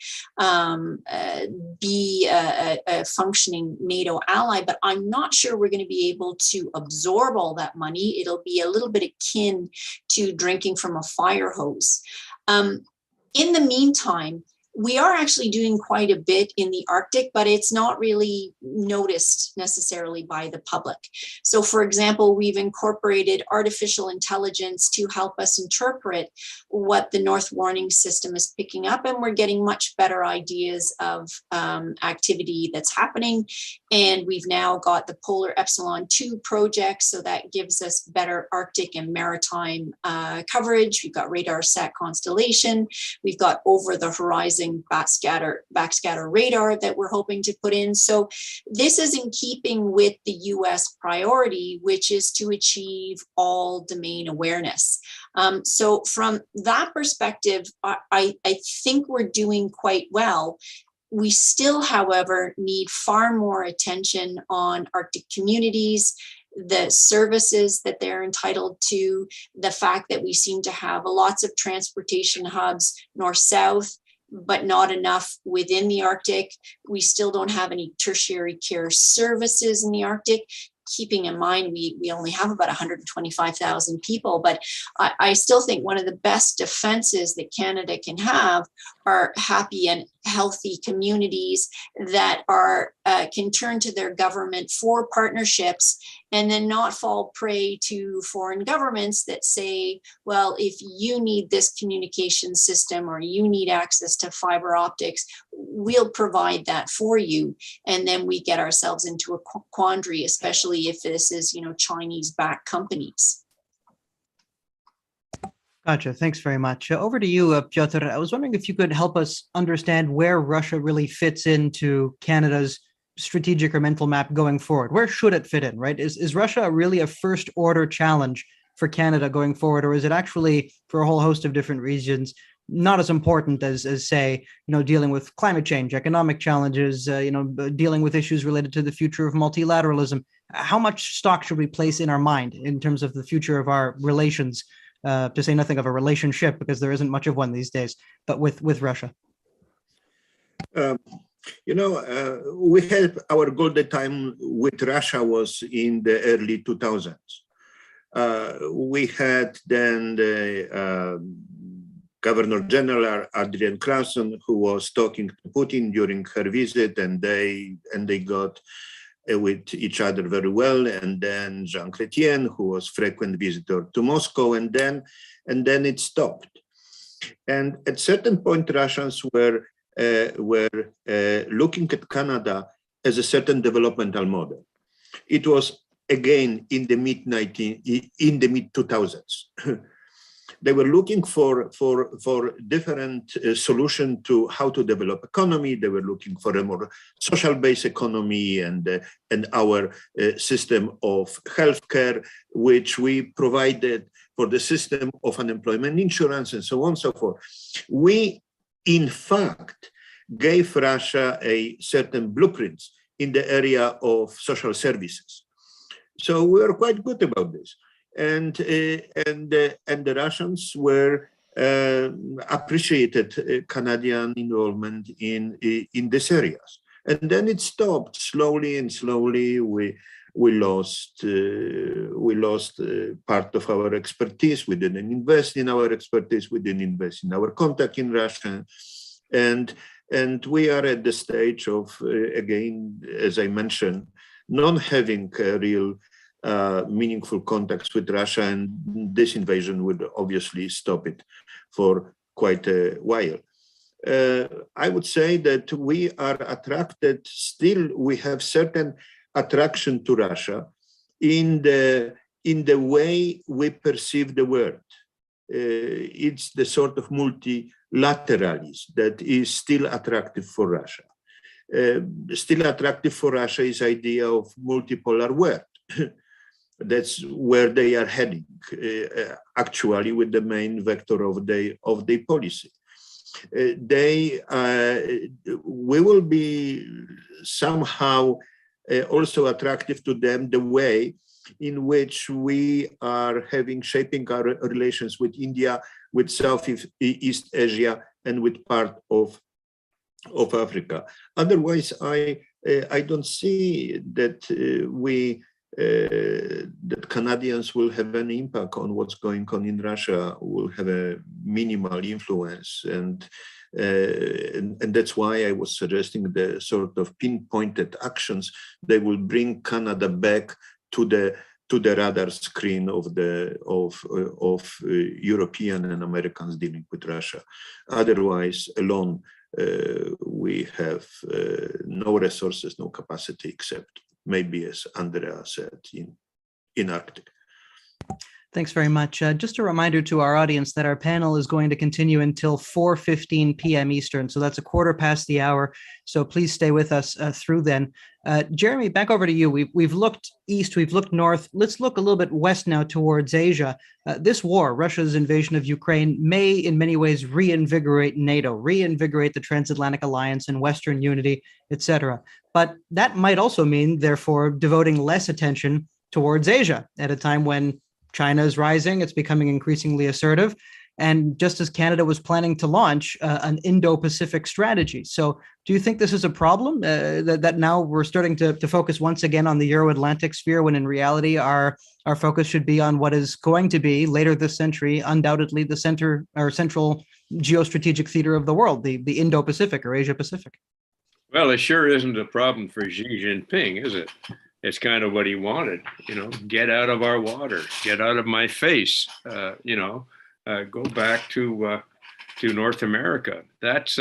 be a functioning NATO ally. But I'm not sure we're going to be able to absorb all that money. It'll be a little bit akin to drinking from a fire hose. In the meantime, we are actually doing quite a bit in the Arctic, but it's not really noticed necessarily by the public. So, for example, we've incorporated artificial intelligence to help us interpret what the North Warning System is picking up, and we're getting much better ideas of activity that's happening. And we've now got the Polar Epsilon 2 project, so that gives us better Arctic and maritime coverage. We've got radar sat constellation. We've got over the horizon backscatter radar that we're hoping to put in. So this is in keeping with the US priority, which is to achieve all domain awareness. So from that perspective, I think we're doing quite well. We still, however, need far more attention on Arctic communities, the services that they're entitled to, the fact that we seem to have lots of transportation hubs north-south, but not enough within the Arctic. We still don't have any tertiary care services in the Arctic, keeping in mind we only have about 125,000 people. But I still think one of the best defenses that Canada can have are happy and healthy communities that are can turn to their government for partnerships and then not fall prey to foreign governments that say, well, if you need this communication system or you need access to fiber optics, we'll provide that for you. And then we get ourselves into a quandary, especially if this is, Chinese-backed companies. Gotcha. Thanks very much. Over to you, Piotr. I was wondering if you could help us understand where Russia really fits into Canada's strategic or mental map going forward. Where should it fit in, right? Is Russia really a first order challenge for Canada going forward, or is it actually, for a whole host of different reasons, not as important as say, dealing with climate change, economic challenges, dealing with issues related to the future of multilateralism? How much stock should we place in our mind in terms of the future of our relations, to say nothing of a relationship, because there isn't much of one these days, but with Russia? We had our golden time with Russia was in the early 2000s. We had then the Governor General Adrian Carleton, who was talking to Putin during her visit, and they got with each other very well. And then Jean Chrétien, who was frequent visitor to Moscow, and then it stopped. And at certain point, Russians were looking at Canada as a certain developmental model. It was again in the mid 2000s. They were looking for different solution to how to develop economy. They were looking for a more social-based economy and our system of healthcare, which we provided for the system of unemployment insurance and so on and so forth. We, in fact, gave Russia a certain blueprints in the area of social services. So we are quite good about this. And the Russians were appreciated Canadian involvement in these areas. And then it stopped slowly and slowly. We lost part of our expertise. We didn't invest in our expertise. We didn't invest in our contact in Russia, and we are at the stage of again, as I mentioned, not having a real meaningful contacts with Russia, and this invasion would obviously stop it for quite a while. I would say that we are attracted, still we have certain attraction to Russia in the way we perceive the world. It's the sort of multilateralism that is still attractive for Russia. Still attractive for Russia is idea of multipolar world. That's where they are heading, actually, with the main vector of their policy. We will be somehow also attractive to them the way in which we are shaping our relations with India, with Southeast Asia, and with part of Africa. Otherwise, I don't see that that Canadians will have an impact on what's going on in Russia, will have a minimal influence, and that's why I was suggesting the sort of pinpointed actions that will bring Canada back to the radar screen of European and Americans dealing with Russia. Otherwise, alone, we have no resources, no capacity, except maybe, as Andrea said, in Arctic. Thanks very much. Just a reminder to our audience that our panel is going to continue until 4:15 p.m. Eastern. So that's a quarter past the hour. So please stay with us through then. Jeremy, back over to you. We've looked east, we've looked north. Let's look a little bit west now towards Asia. This war, Russia's invasion of Ukraine, may in many ways reinvigorate NATO, reinvigorate the transatlantic alliance and Western unity, etc. But that might also mean, therefore, devoting less attention towards Asia at a time when China is rising, it's becoming increasingly assertive. And just as Canada was planning to launch an Indo-Pacific strategy. So do you think this is a problem that now we're starting to focus once again on the Euro-Atlantic sphere, when in reality our focus should be on what is going to be later this century, undoubtedly the center or central geostrategic theater of the world, the Indo-Pacific or Asia-Pacific? Well, it sure isn't a problem for Xi Jinping, is it? It's kind of what he wanted, get out of our water, get out of my face, go back to North America. That's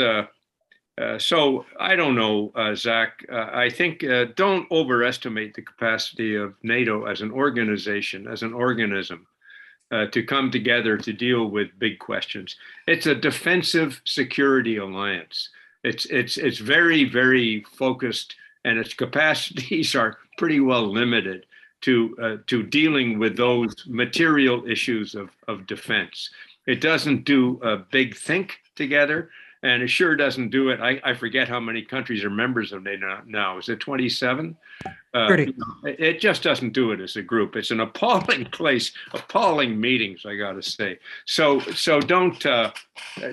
so I don't know, Zach. I think don't overestimate the capacity of NATO as an organization, as an organism, to come together to deal with big questions. It's a defensive security alliance. It's very, very focused, and its capacities are pretty well limited to dealing with those material issues of defense. It doesn't do a big think together, and it sure doesn't do it. I forget how many countries are members of NATO now. Is it 27? 30. It just doesn't do it as a group. It's an appalling place, appalling meetings, I got to say. So don't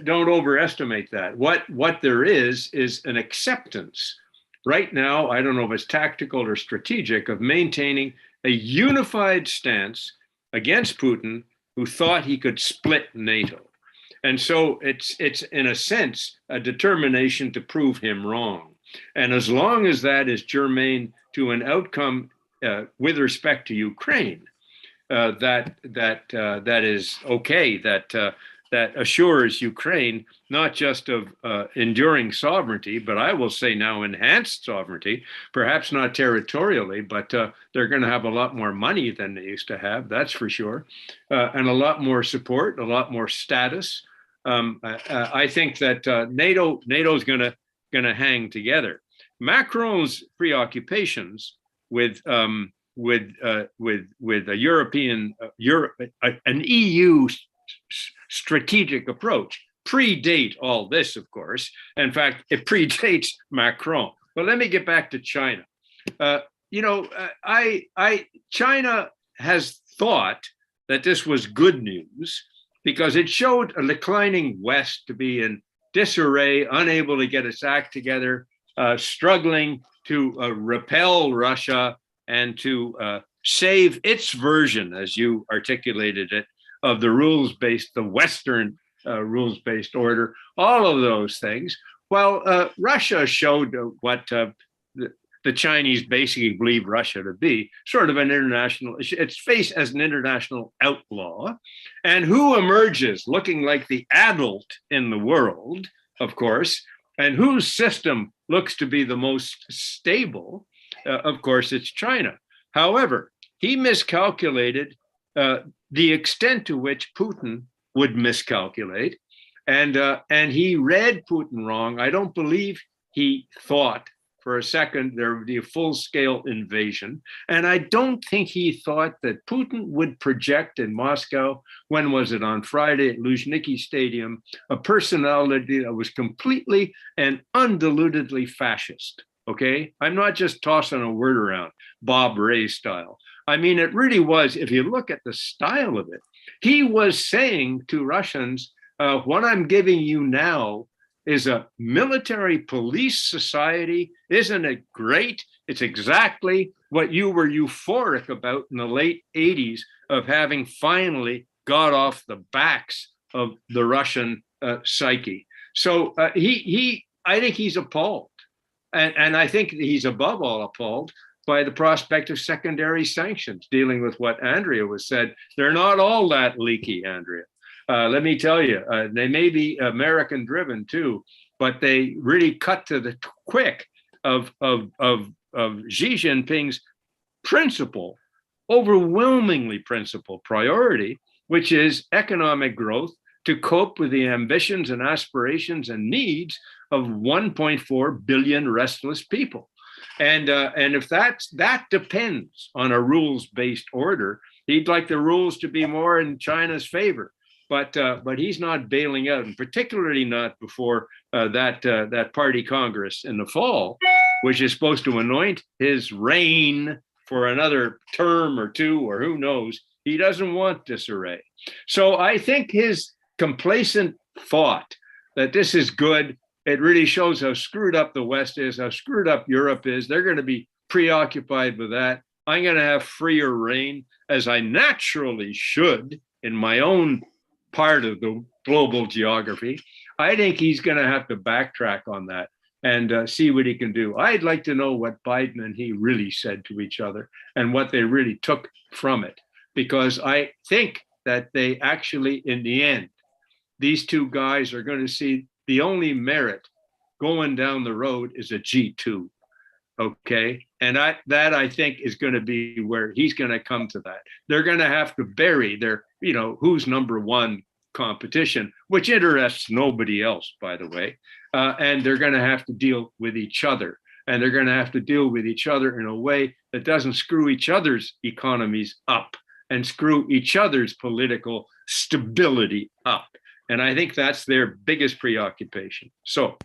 overestimate that. What there is an acceptance right now, I don't know if it's tactical or strategic, of maintaining a unified stance against Putin, who thought he could split NATO. And so it's in a sense a determination to prove him wrong. And as long as that is germane to an outcome with respect to Ukraine, that is okay. That assures Ukraine not just of enduring sovereignty, but I will say now enhanced sovereignty, perhaps not territorially, but they're going to have a lot more money than they used to have, that's for sure, and a lot more support, a lot more status. I think that NATO is going to hang together. Macron's preoccupations with a European, an EU strategic approach predate all this, of course. In fact, it predates Macron. But let me get back to China. China has thought that this was good news because it showed a declining West to be in disarray, unable to get its act together, struggling to repel Russia and to save its version, as you articulated it, of the rules-based, the Western rules-based order, all of those things. Well, Russia showed what the Chinese basically believe Russia to be, sort of an international, it's faced as an international outlaw. And who emerges looking like the adult in the world, of course, and whose system looks to be the most stable, of course, it's China. However, he miscalculated the extent to which Putin would miscalculate, and he read Putin wrong. I don't believe he thought for a second there would be a full-scale invasion, and I don't think he thought that Putin would project in Moscow, when was it, on Friday at Luzhniki Stadium, a personality that was completely and undilutedly fascist. Okay, I'm not just tossing a word around, Bob Ray style. I mean, it really was, if you look at the style of it, he was saying to Russians, what I'm giving you now is a military police society. Isn't it great? It's exactly what you were euphoric about in the late 80s of having finally got off the backs of the Russian psyche. So I think he's appalled. And I think he's above all appalled by the prospect of secondary sanctions, dealing with what Andrea was said. They're not all that leaky, Andrea. Let me tell you, they may be American driven too, but they really cut to the quick of Xi Jinping's principal, overwhelmingly principal priority, which is economic growth to cope with the ambitions and aspirations and needs of 1.4 billion restless people. And if that depends on a rules-based order, he'd like the rules to be more in China's favor. But he's not bailing out, and particularly not before that party Congress in the fall, which is supposed to anoint his reign for another term or two, or who knows. He doesn't want disarray. So I think his complacent thought that this is good, it really shows how screwed up the West is, how screwed up Europe is. They're going to be preoccupied with that. I'm going to have freer reign, as I naturally should in my own part of the global geography. I think he's going to have to backtrack on that and see what he can do. I'd like to know what Biden and he really said to each other and what they really took from it, because I think that they actually, in the end, these two guys are going to see the only merit going down the road is a G2. Okay. And that I think is going to be where he's going to come to that. They're going to have to bury their, who's number one competition, which interests nobody else, by the way. And they're going to have to deal with each other. And they're going to have to deal with each other in a way that doesn't screw each other's economies up and screw each other's political stability up. And I think that's their biggest preoccupation. So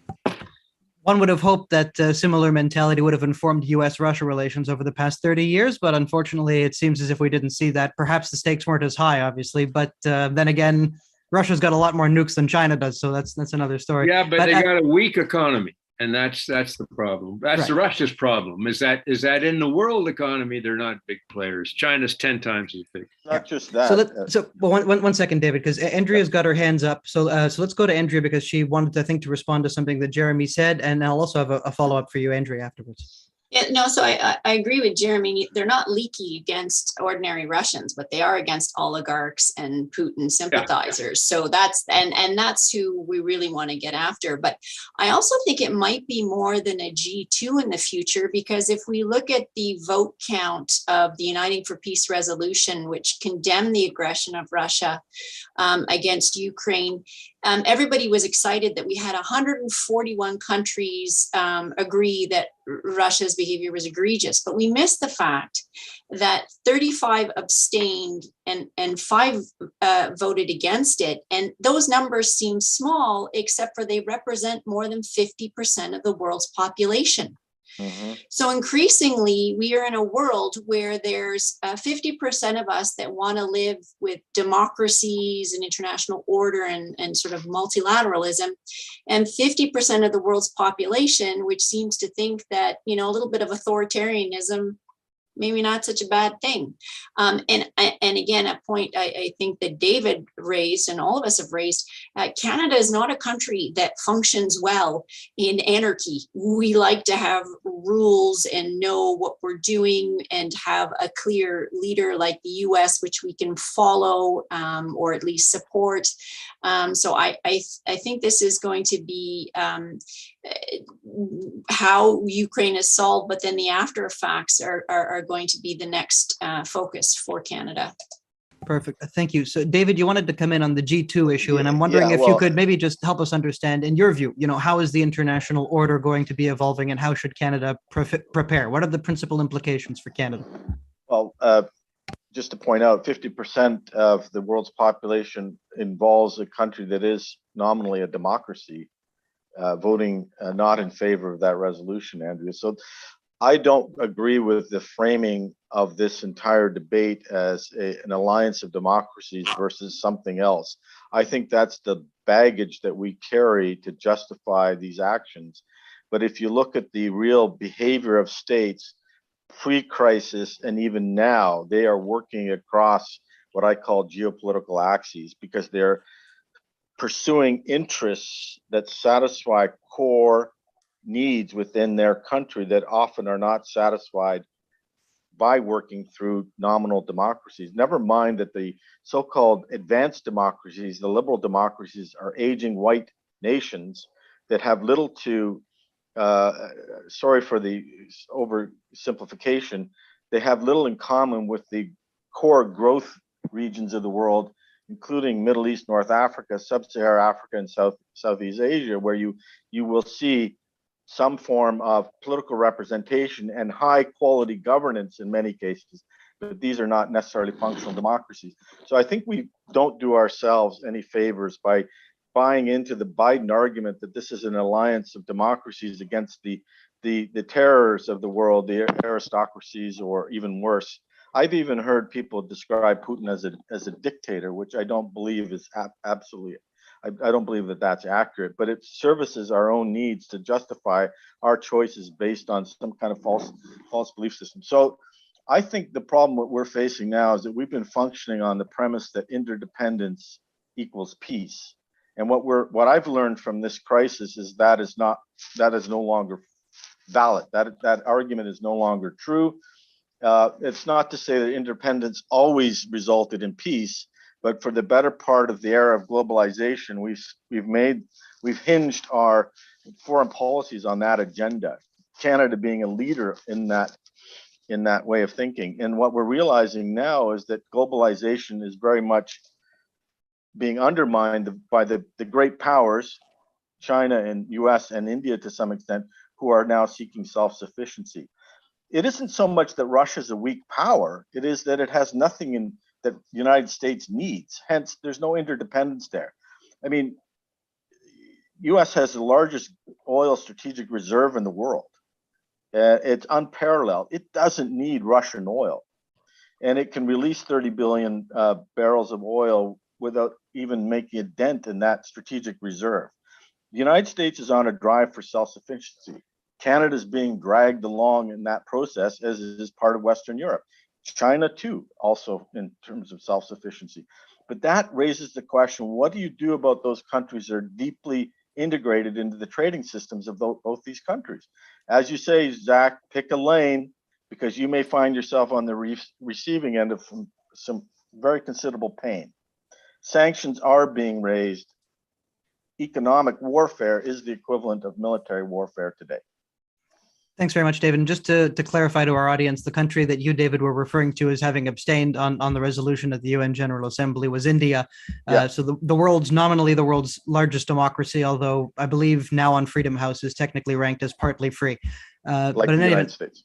one would have hoped that similar mentality would have informed U.S.-Russia relations over the past 30 years, but unfortunately, it seems as if we didn't see that. Perhaps the stakes weren't as high, obviously, but then again, Russia's got a lot more nukes than China does, so that's another story. Yeah, but they got a weak economy, and that's the problem. That's right. Russia's problem is that in the world economy, they're not big players. China's 10 times as big. Not just that. So one second, David, because Andrea's got her hands up. So let's go to Andrea because she wanted, I think, to respond to something that Jeremy said, and I'll also have a follow-up for you, Andrea, afterwards. Yeah, no, so I agree with Jeremy. They're not leaky against ordinary Russians, but they are against oligarchs and Putin sympathizers. Yeah. So that's who we really want to get after. But I also think it might be more than a G2 in the future, because if we look at the vote count of the Uniting for Peace resolution, which condemned the aggression of Russia against Ukraine, everybody was excited that we had 141 countries agree that Russia's behavior was egregious, but we missed the fact that 35 abstained and 5 voted against it. And those numbers seem small, except for they represent more than 50% of the world's population. Mm-hmm. So increasingly, we are in a world where there's 50% of us that want to live with democracies and international order and sort of multilateralism, and 50% of the world's population, which seems to think that, a little bit of authoritarianism, maybe not such a bad thing. And again, a point I think that David raised and all of us have raised, Canada is not a country that functions well in anarchy. We like to have rules and know what we're doing and have a clear leader like the US, which we can follow or at least support. So I think this is going to be how Ukraine is solved, but then the after effects are going to be the next focus for Canada. Perfect. Thank you. So, David, you wanted to come in on the G2 issue, and I'm wondering if you could maybe just help us understand, in your view, how is the international order going to be evolving, and how should Canada prepare? What are the principal implications for Canada? Well, just to point out, 50% of the world's population involves a country that is nominally a democracy, voting not in favor of that resolution, Andrea. So I don't agree with the framing of this entire debate as an alliance of democracies versus something else. I think that's the baggage that we carry to justify these actions. But if you look at the real behavior of states pre-crisis and even now, they are working across what I call geopolitical axes because they're pursuing interests that satisfy core needs within their country that often are not satisfied by working through nominal democracies. Never mind that the so-called advanced democracies, the liberal democracies, are aging white nations that have little to, sorry for the oversimplification, they have little in common with the core growth regions of the world, including Middle East, North Africa, Sub-Saharan Africa, and Southeast Asia, where you will see some form of political representation and high quality governance in many cases, but these are not necessarily functional democracies. So I think we don't do ourselves any favors by buying into the Biden argument that this is an alliance of democracies against the terrors of the world, the aristocracies, or even worse. I've even heard people describe Putin as a dictator, which I don't believe is absolutely. I don't believe that that's accurate, but it services our own needs to justify our choices based on some kind of false belief system. So I think the problem what we're facing now is that we've been functioning on the premise that interdependence equals peace. And what I've learned from this crisis is that is no longer valid. That argument is no longer true. It's not to say that independence always resulted in peace, but for the better part of the era of globalization, we've hinged our foreign policies on that agenda. Canada being a leader in that way of thinking. And what we're realizing now is that globalization is very much being undermined by the great powers, China and US and India to some extent, who are now seeking self-sufficiency. It isn't so much that Russia is a weak power, it is that it has nothing that the United States needs. Hence, there's no interdependence there. I mean, US has the largest oil strategic reserve in the world. It's unparalleled. It doesn't need Russian oil. And it can release 30 billion barrels of oil without even making a dent in that strategic reserve. The United States is on a drive for self-sufficiency. Canada is being dragged along in that process, as is part of Western Europe. China, too, also in terms of self-sufficiency. But that raises the question, what do you do about those countries that are deeply integrated into the trading systems of both these countries? As you say, Zach, pick a lane, because you may find yourself on the receiving end of some very considerable pain. Sanctions are being raised. Economic warfare is the equivalent of military warfare today. Thanks very much, David. And just to clarify to our audience, the country that you, David, were referring to as having abstained on the resolution at the UN General Assembly was India. Yeah. So nominally the world's largest democracy, although I believe now on Freedom House is technically ranked as partly free. Like the United States.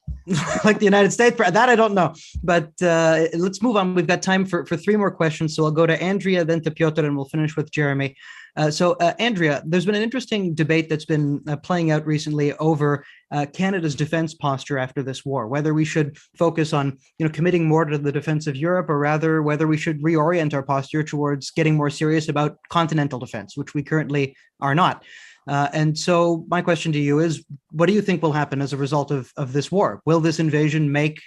Like the United States, that I don't know. But let's move on. We've got time for three more questions. So I'll go to Andrea, then to Piotr, and we'll finish with Jeremy. Andrea, there's been an interesting debate that's been playing out recently over Canada's defense posture after this war, whether we should focus on committing more to the defense of Europe, or rather whether we should reorient our posture towards getting more serious about continental defense, which we currently are not. And so my question to you is, what do you think will happen as a result of this war? Will this invasion make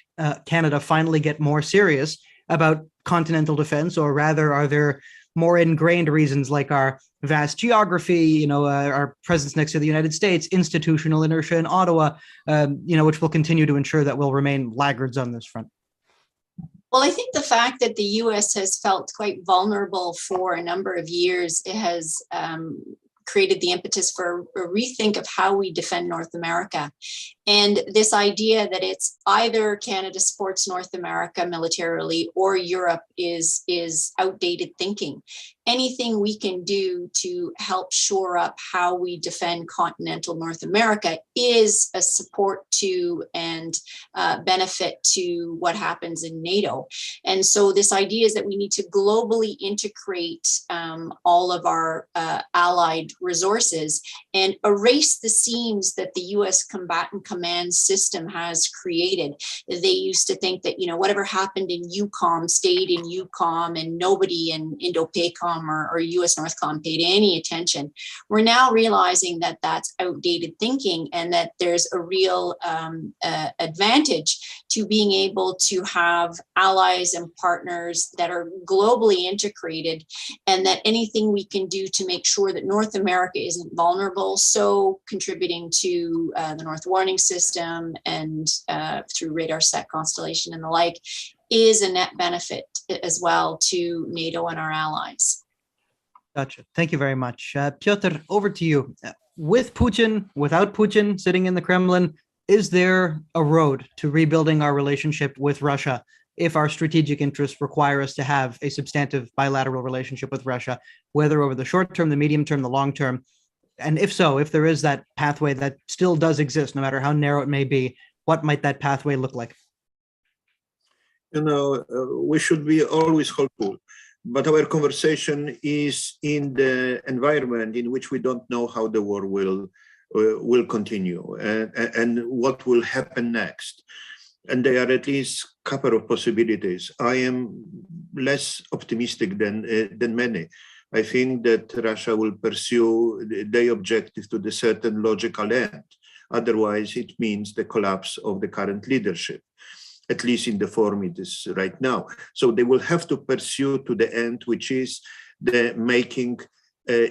Canada finally get more serious about continental defense, or rather are there more ingrained reasons like our vast geography, our presence next to the United States, institutional inertia in Ottawa, which will continue to ensure that we'll remain laggards on this front? Well, I think the fact that the US has felt quite vulnerable for a number of years, it has created the impetus for a rethink of how we defend North America. And this idea that it's either Canada supports North America militarily or Europe is outdated thinking. anything we can do to help shore up how we defend continental North America is a support to and benefit to what happens in NATO. And so this idea is that we need to globally integrate all of our allied resources and erase the seams that the U.S. Combatant Command System has created. They used to think that, whatever happened in EUCOM stayed in EUCOM and nobody in Indo-PACOM or US Northcom paid any attention. We're now realizing that that's outdated thinking and that there's a real advantage to being able to have allies and partners that are globally integrated, and that anything we can do to make sure that North America isn't vulnerable, so contributing to the North Warning System and through radar set constellation and the like, is a net benefit as well to NATO and our allies. Gotcha. Thank you very much. Piotr, over to you. With Putin, without Putin sitting in the Kremlin, is there a road to rebuilding our relationship with Russia if our strategic interests require us to have a substantive bilateral relationship with Russia, whether over the short term, the medium term, the long term? And if so, if there is that pathway that still does exist, no matter how narrow it may be, what might that pathway look like? We should be always hopeful, but our conversation is in the environment in which we don't know how the war will continue and what will happen next. And there are at least a couple of possibilities. I am less optimistic than many. I think that Russia will pursue their objective to the certain logical end. Otherwise, it means the collapse of the current leadership, at least in the form it is right now. So they will have to pursue to the end, which is the making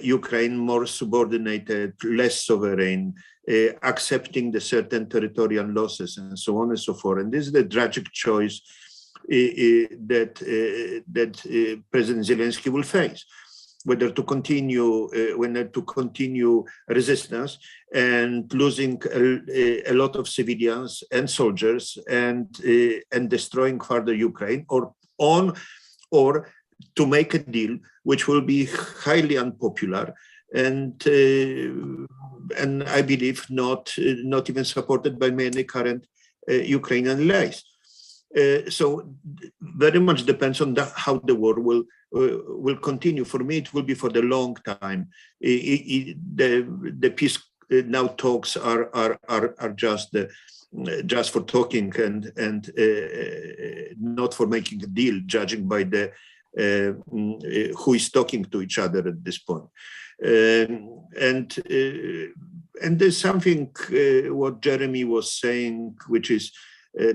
Ukraine more subordinated, less sovereign, accepting the certain territorial losses, and so on and so forth. And this is the tragic choice that President Zelensky will face. Whether to continue resistance and losing a lot of civilians and soldiers and destroying further Ukraine, or to make a deal which will be highly unpopular and I believe not even supported by many current Ukrainian allies. So very much depends on how the war will continue. For me, it will be for the long time. The peace now talks are just for talking and not for making a deal, judging by the who is talking to each other at this point. And there's something what Jeremy was saying, which is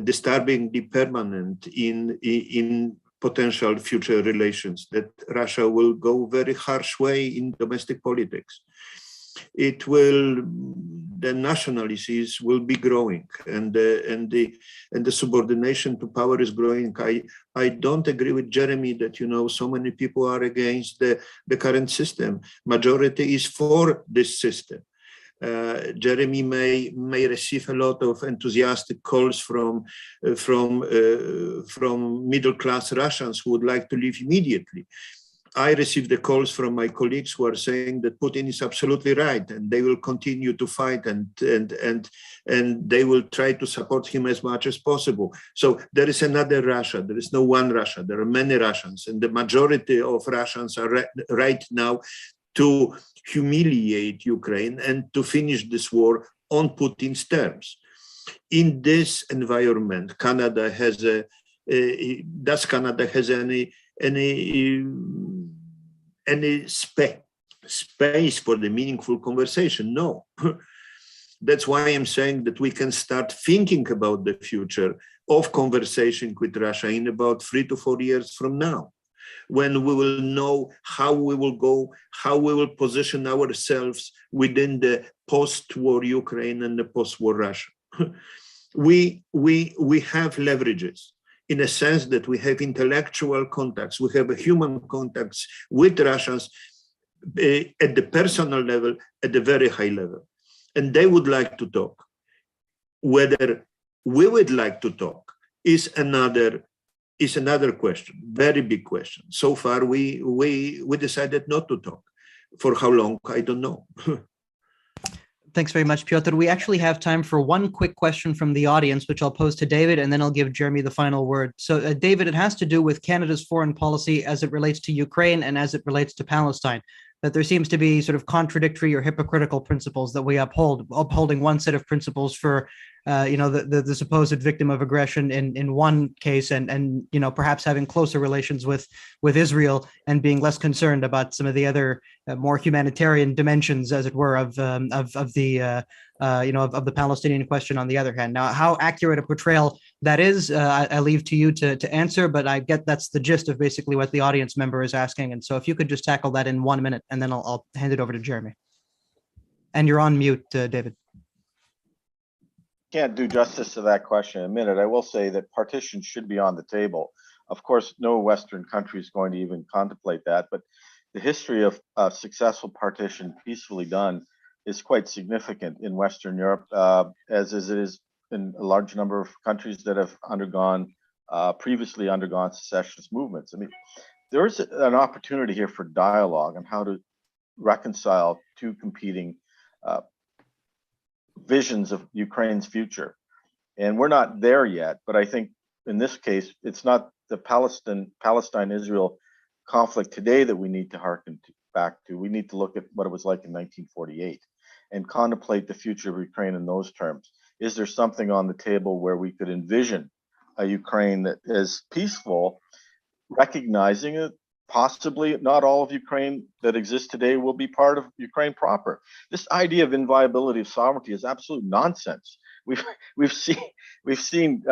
disturbingly permanent in potential future relations, that Russia will go very harsh way in domestic politics. The nationalities will be growing, and the subordination to power is growing. I don't agree with Jeremy that so many people are against the current system. Majority is for this system. Jeremy may receive a lot of enthusiastic calls from middle-class Russians who would like to leave immediately. I received the calls from my colleagues who are saying that Putin is absolutely right, and they will continue to fight and they will try to support him as much as possible. So there is another Russia. There is no one Russia. There are many Russians, and the majority of Russians are right now to humiliate Ukraine and to finish this war on Putin's terms. In this environment, Canada has does Canada has any space for the meaningful conversation? No. That's why I'm saying that we can start thinking about the future of conversation with Russia in about 3 to 4 years from now, when we will know how we will go, how we will position ourselves within the post-war Ukraine and the post-war Russia. We have leverages, in a sense that we have intellectual contacts, we have human contacts with Russians at the personal level, at a very high level. And they would like to talk. Whether we would like to talk is another is another question, very big question. So far, we decided not to talk. For how long, I don't know. Thanks very much, Piotr. We actually have time for one quick question from the audience, which I'll pose to David, and then I'll give Jeremy the final word. So, David, it has to do with Canada's foreign policy as it relates to Ukraine and as it relates to Palestine, that there seems to be sort of contradictory or hypocritical principles that we uphold, upholding one set of principles for the supposed victim of aggression in one case, and perhaps having closer relations with Israel and being less concerned about some of the other more humanitarian dimensions, as it were, of the Palestinian question on the other hand. Now, how accurate a portrayal that is, I leave to you to answer, but I get that's the gist of basically what the audience member is asking. And so if you could just tackle that in 1 minute, and then I'll hand it over to Jeremy. And you're on mute, David. Can't do justice to that question in a minute. I will say that partition should be on the table. Of course, no Western country is going to even contemplate that, but the history of successful partition peacefully done is quite significant in Western Europe, as it is in a large number of countries that have previously undergone secessionist movements. I mean, there is an opportunity here for dialogue on how to reconcile two competing visions of Ukraine's future. And we're not there yet, but I think in this case, it's not the Palestine-Israel conflict today that we need to hearken back to. We need to look at what it was like in 1948 and contemplate the future of Ukraine in those terms. Is there something on the table where we could envision a Ukraine that is peaceful, recognizing it? Possibly not all of Ukraine that exists today will be part of Ukraine proper. This idea of inviolability of sovereignty is absolute nonsense. We've seen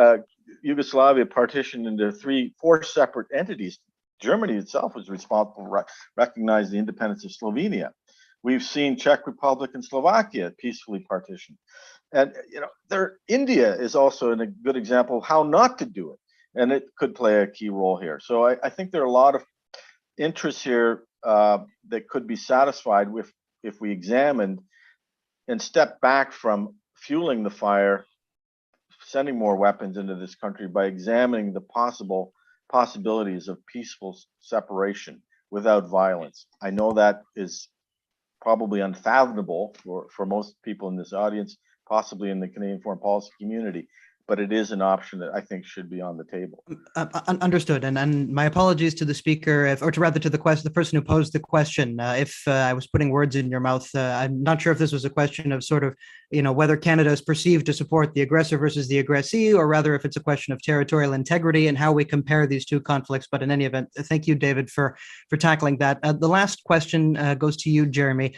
Yugoslavia partitioned into 4 separate entities. Germany itself was responsible for recognizing the independence of Slovenia. We've seen Czech Republic and Slovakia peacefully partitioned, and India is also a good example of how not to do it, and it could play a key role here. So I think there are a lot of interests here that could be satisfied if we examined and step back from fueling the fire, sending more weapons into this country by examining the possibilities of peaceful separation without violence. I know that is probably unfathomable for most people in this audience, possibly in the Canadian foreign policy community, but it is an option that I think should be on the table. Understood. And my apologies to the speaker, or to rather to the person who posed the question. If I was putting words in your mouth, I'm not sure if this was a question of sort of, whether Canada is perceived to support the aggressor versus the aggressee, or rather if it's a question of territorial integrity and how we compare these two conflicts. But in any event, thank you, David, for tackling that. The last question goes to you, Jeremy.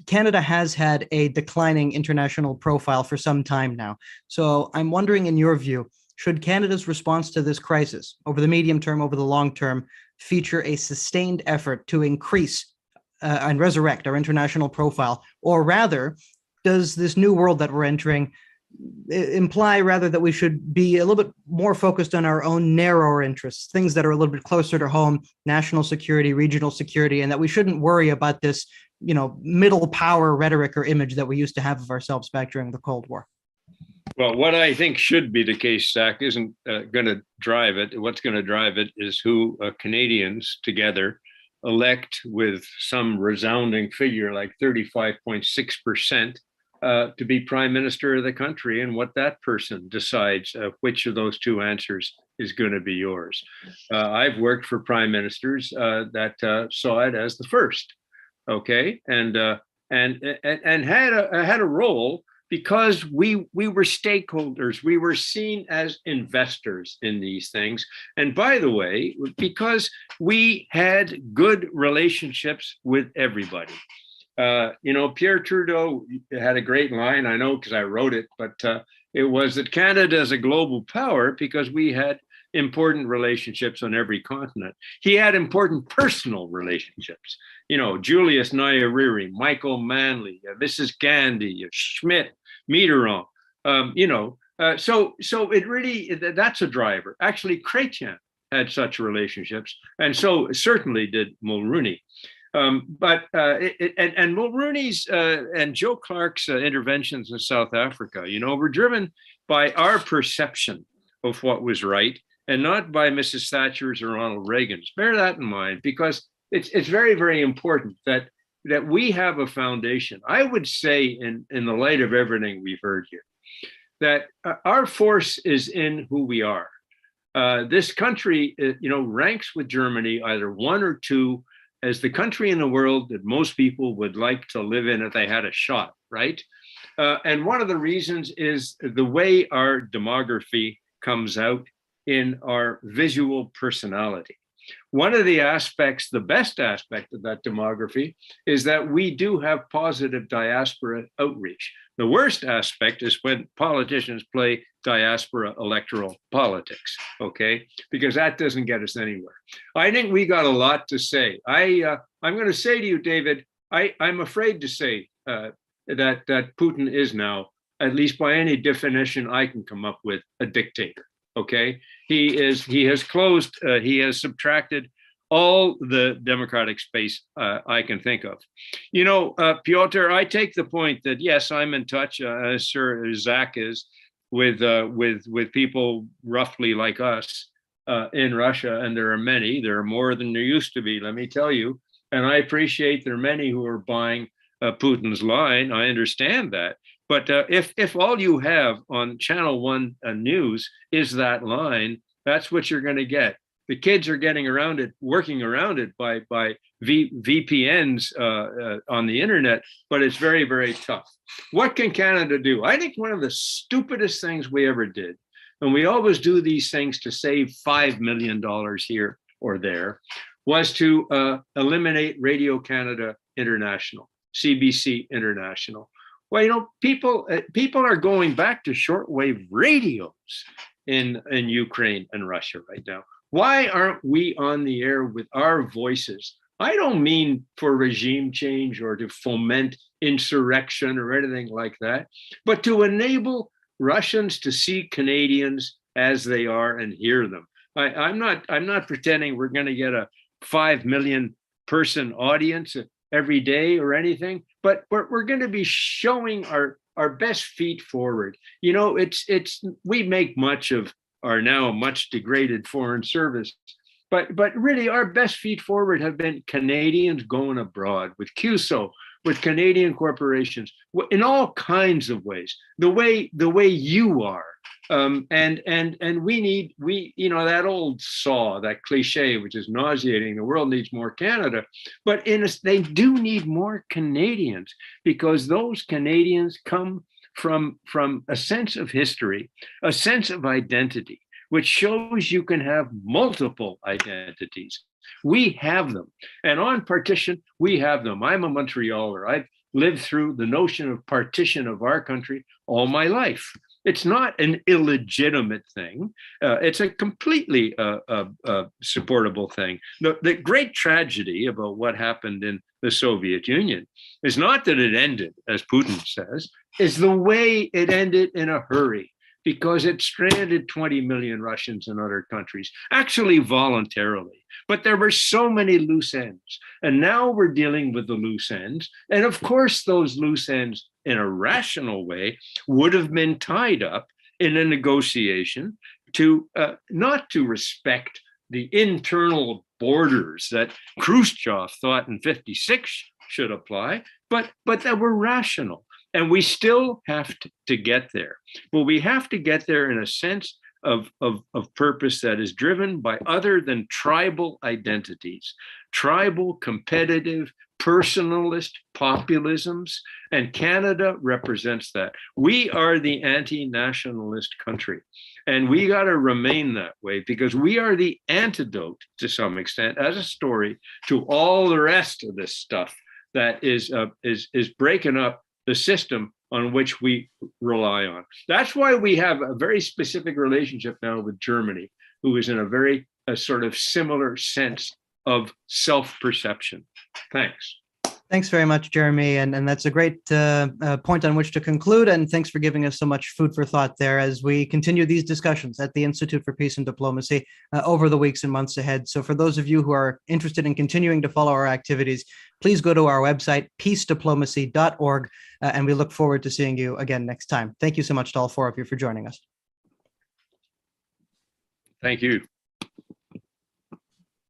Canada has had a declining international profile for some time now. So I'm wondering, in your view, should Canada's response to this crisis over the medium term, over the long term, feature a sustained effort to increase and resurrect our international profile? Or rather, does this new world that we're entering imply rather that we should be a little bit more focused on our own narrower interests, things that are a little bit closer to home, national security, regional security, and that we shouldn't worry about this, middle power rhetoric or image that we used to have of ourselves back during the Cold War? Well, what I think should be the case, Zach, isn't going to drive it. What's going to drive it is who Canadians together elect with some resounding figure like 35.6% to be prime minister of the country, and what that person decides which of those two answers is going to be yours. I've worked for prime ministers that saw it as the first, okay, and had a role, because we were stakeholders. We were seen as investors in these things. And by the way, because we had good relationships with everybody. Pierre Trudeau had a great line, I know because I wrote it, but it was that Canada is a global power because we had important relationships on every continent. He had important personal relationships. Julius Nyerere, Michael Manley, Mrs. Gandhi, Schmidt, Mitterrand. So it really, that's a driver. Actually, Chrétien had such relationships, and so certainly did Mulroney. But Mulroney's and Joe Clark's interventions in South Africa, were driven by our perception of what was right and not by Mrs. Thatcher's or Ronald Reagan's. Bear that in mind, because it's very, very important that we have a foundation. I would say, in the light of everything we've heard here, that our force is in who we are. This country, ranks with Germany either 1 or 2 as the country in the world that most people would like to live in if they had a shot, right? And one of the reasons is the way our demography comes out in our visual personality. One of the aspects, the best aspect of that demography, is that we do have positive diaspora outreach. The worst aspect is when politicians play diaspora electoral politics, okay? Because that doesn't get us anywhere. I think we got a lot to say. I'm going to say to you, David, I'm afraid to say that Putin is now, at least by any definition I can come up with, a dictator. Okay, he has subtracted all the democratic space I can think of. Piotr, I take the point that yes, I'm in touch, as Sir Zach is, with people roughly like us in Russia, and there are many. There are more than there used to be, let me tell you. And I appreciate there are many who are buying Putin's line. I understand that. But if all you have on Channel 1 News is that line, that's what you're going to get. The kids are getting around it, working around it by VPNs on the internet, but it's very, very tough. What can Canada do? I think one of the stupidest things we ever did, and we always do these things to save $5 million here or there, was to eliminate Radio Canada International, CBC International. Well, people are going back to shortwave radios in Ukraine and Russia right now. Why aren't we on the air with our voices? I don't mean for regime change or to foment insurrection or anything like that, but to enable Russians to see Canadians as they are and hear them. I'm not pretending we're going to get a 5 million person audience every day or anything, but we're going to be showing our best feet forward. We make much of our now much degraded foreign service, but really our best feet forward have been Canadians going abroad with QSO, with Canadian corporations, in all kinds of ways, the way you are. And we need that old saw, that cliche, which is nauseating. The world needs more Canada, but they do need more Canadians, because those Canadians come from a sense of history, a sense of identity, which shows you can have multiple identities. We have them, and on partition, we have them. I'm a Montrealer. I've lived through the notion of partition of our country all my life. It's not an illegitimate thing. It's a completely supportable thing. The great tragedy about what happened in the Soviet Union is not that it ended, as Putin says, is the way it ended in a hurry, because it stranded 20 million Russians in other countries, actually voluntarily. But there were so many loose ends. And now we're dealing with the loose ends. And of course, those loose ends, in a rational way, would have been tied up in a negotiation to not to respect the internal borders that Khrushchev thought in '56 should apply, but that were rational. And we still have to get there. But we have to get there in a sense of purpose that is driven by other than tribal identities, tribal, competitive, personalist populisms, and Canada represents that. We are the anti-nationalist country, and we got to remain that way, because we are the antidote, to some extent, as a story, to all the rest of this stuff that is breaking up the system on which we rely on. That's why we have a very specific relationship now with Germany, who is in a sort of similar sense of self-perception. Thanks. Thanks very much, Jeremy. And that's a great point on which to conclude. And thanks for giving us so much food for thought there as we continue these discussions at the Institute for Peace and Diplomacy over the weeks and months ahead. So for those of you who are interested in continuing to follow our activities, please go to our website, peacediplomacy.org, and we look forward to seeing you again next time. Thank you so much to all 4 of you for joining us. Thank you.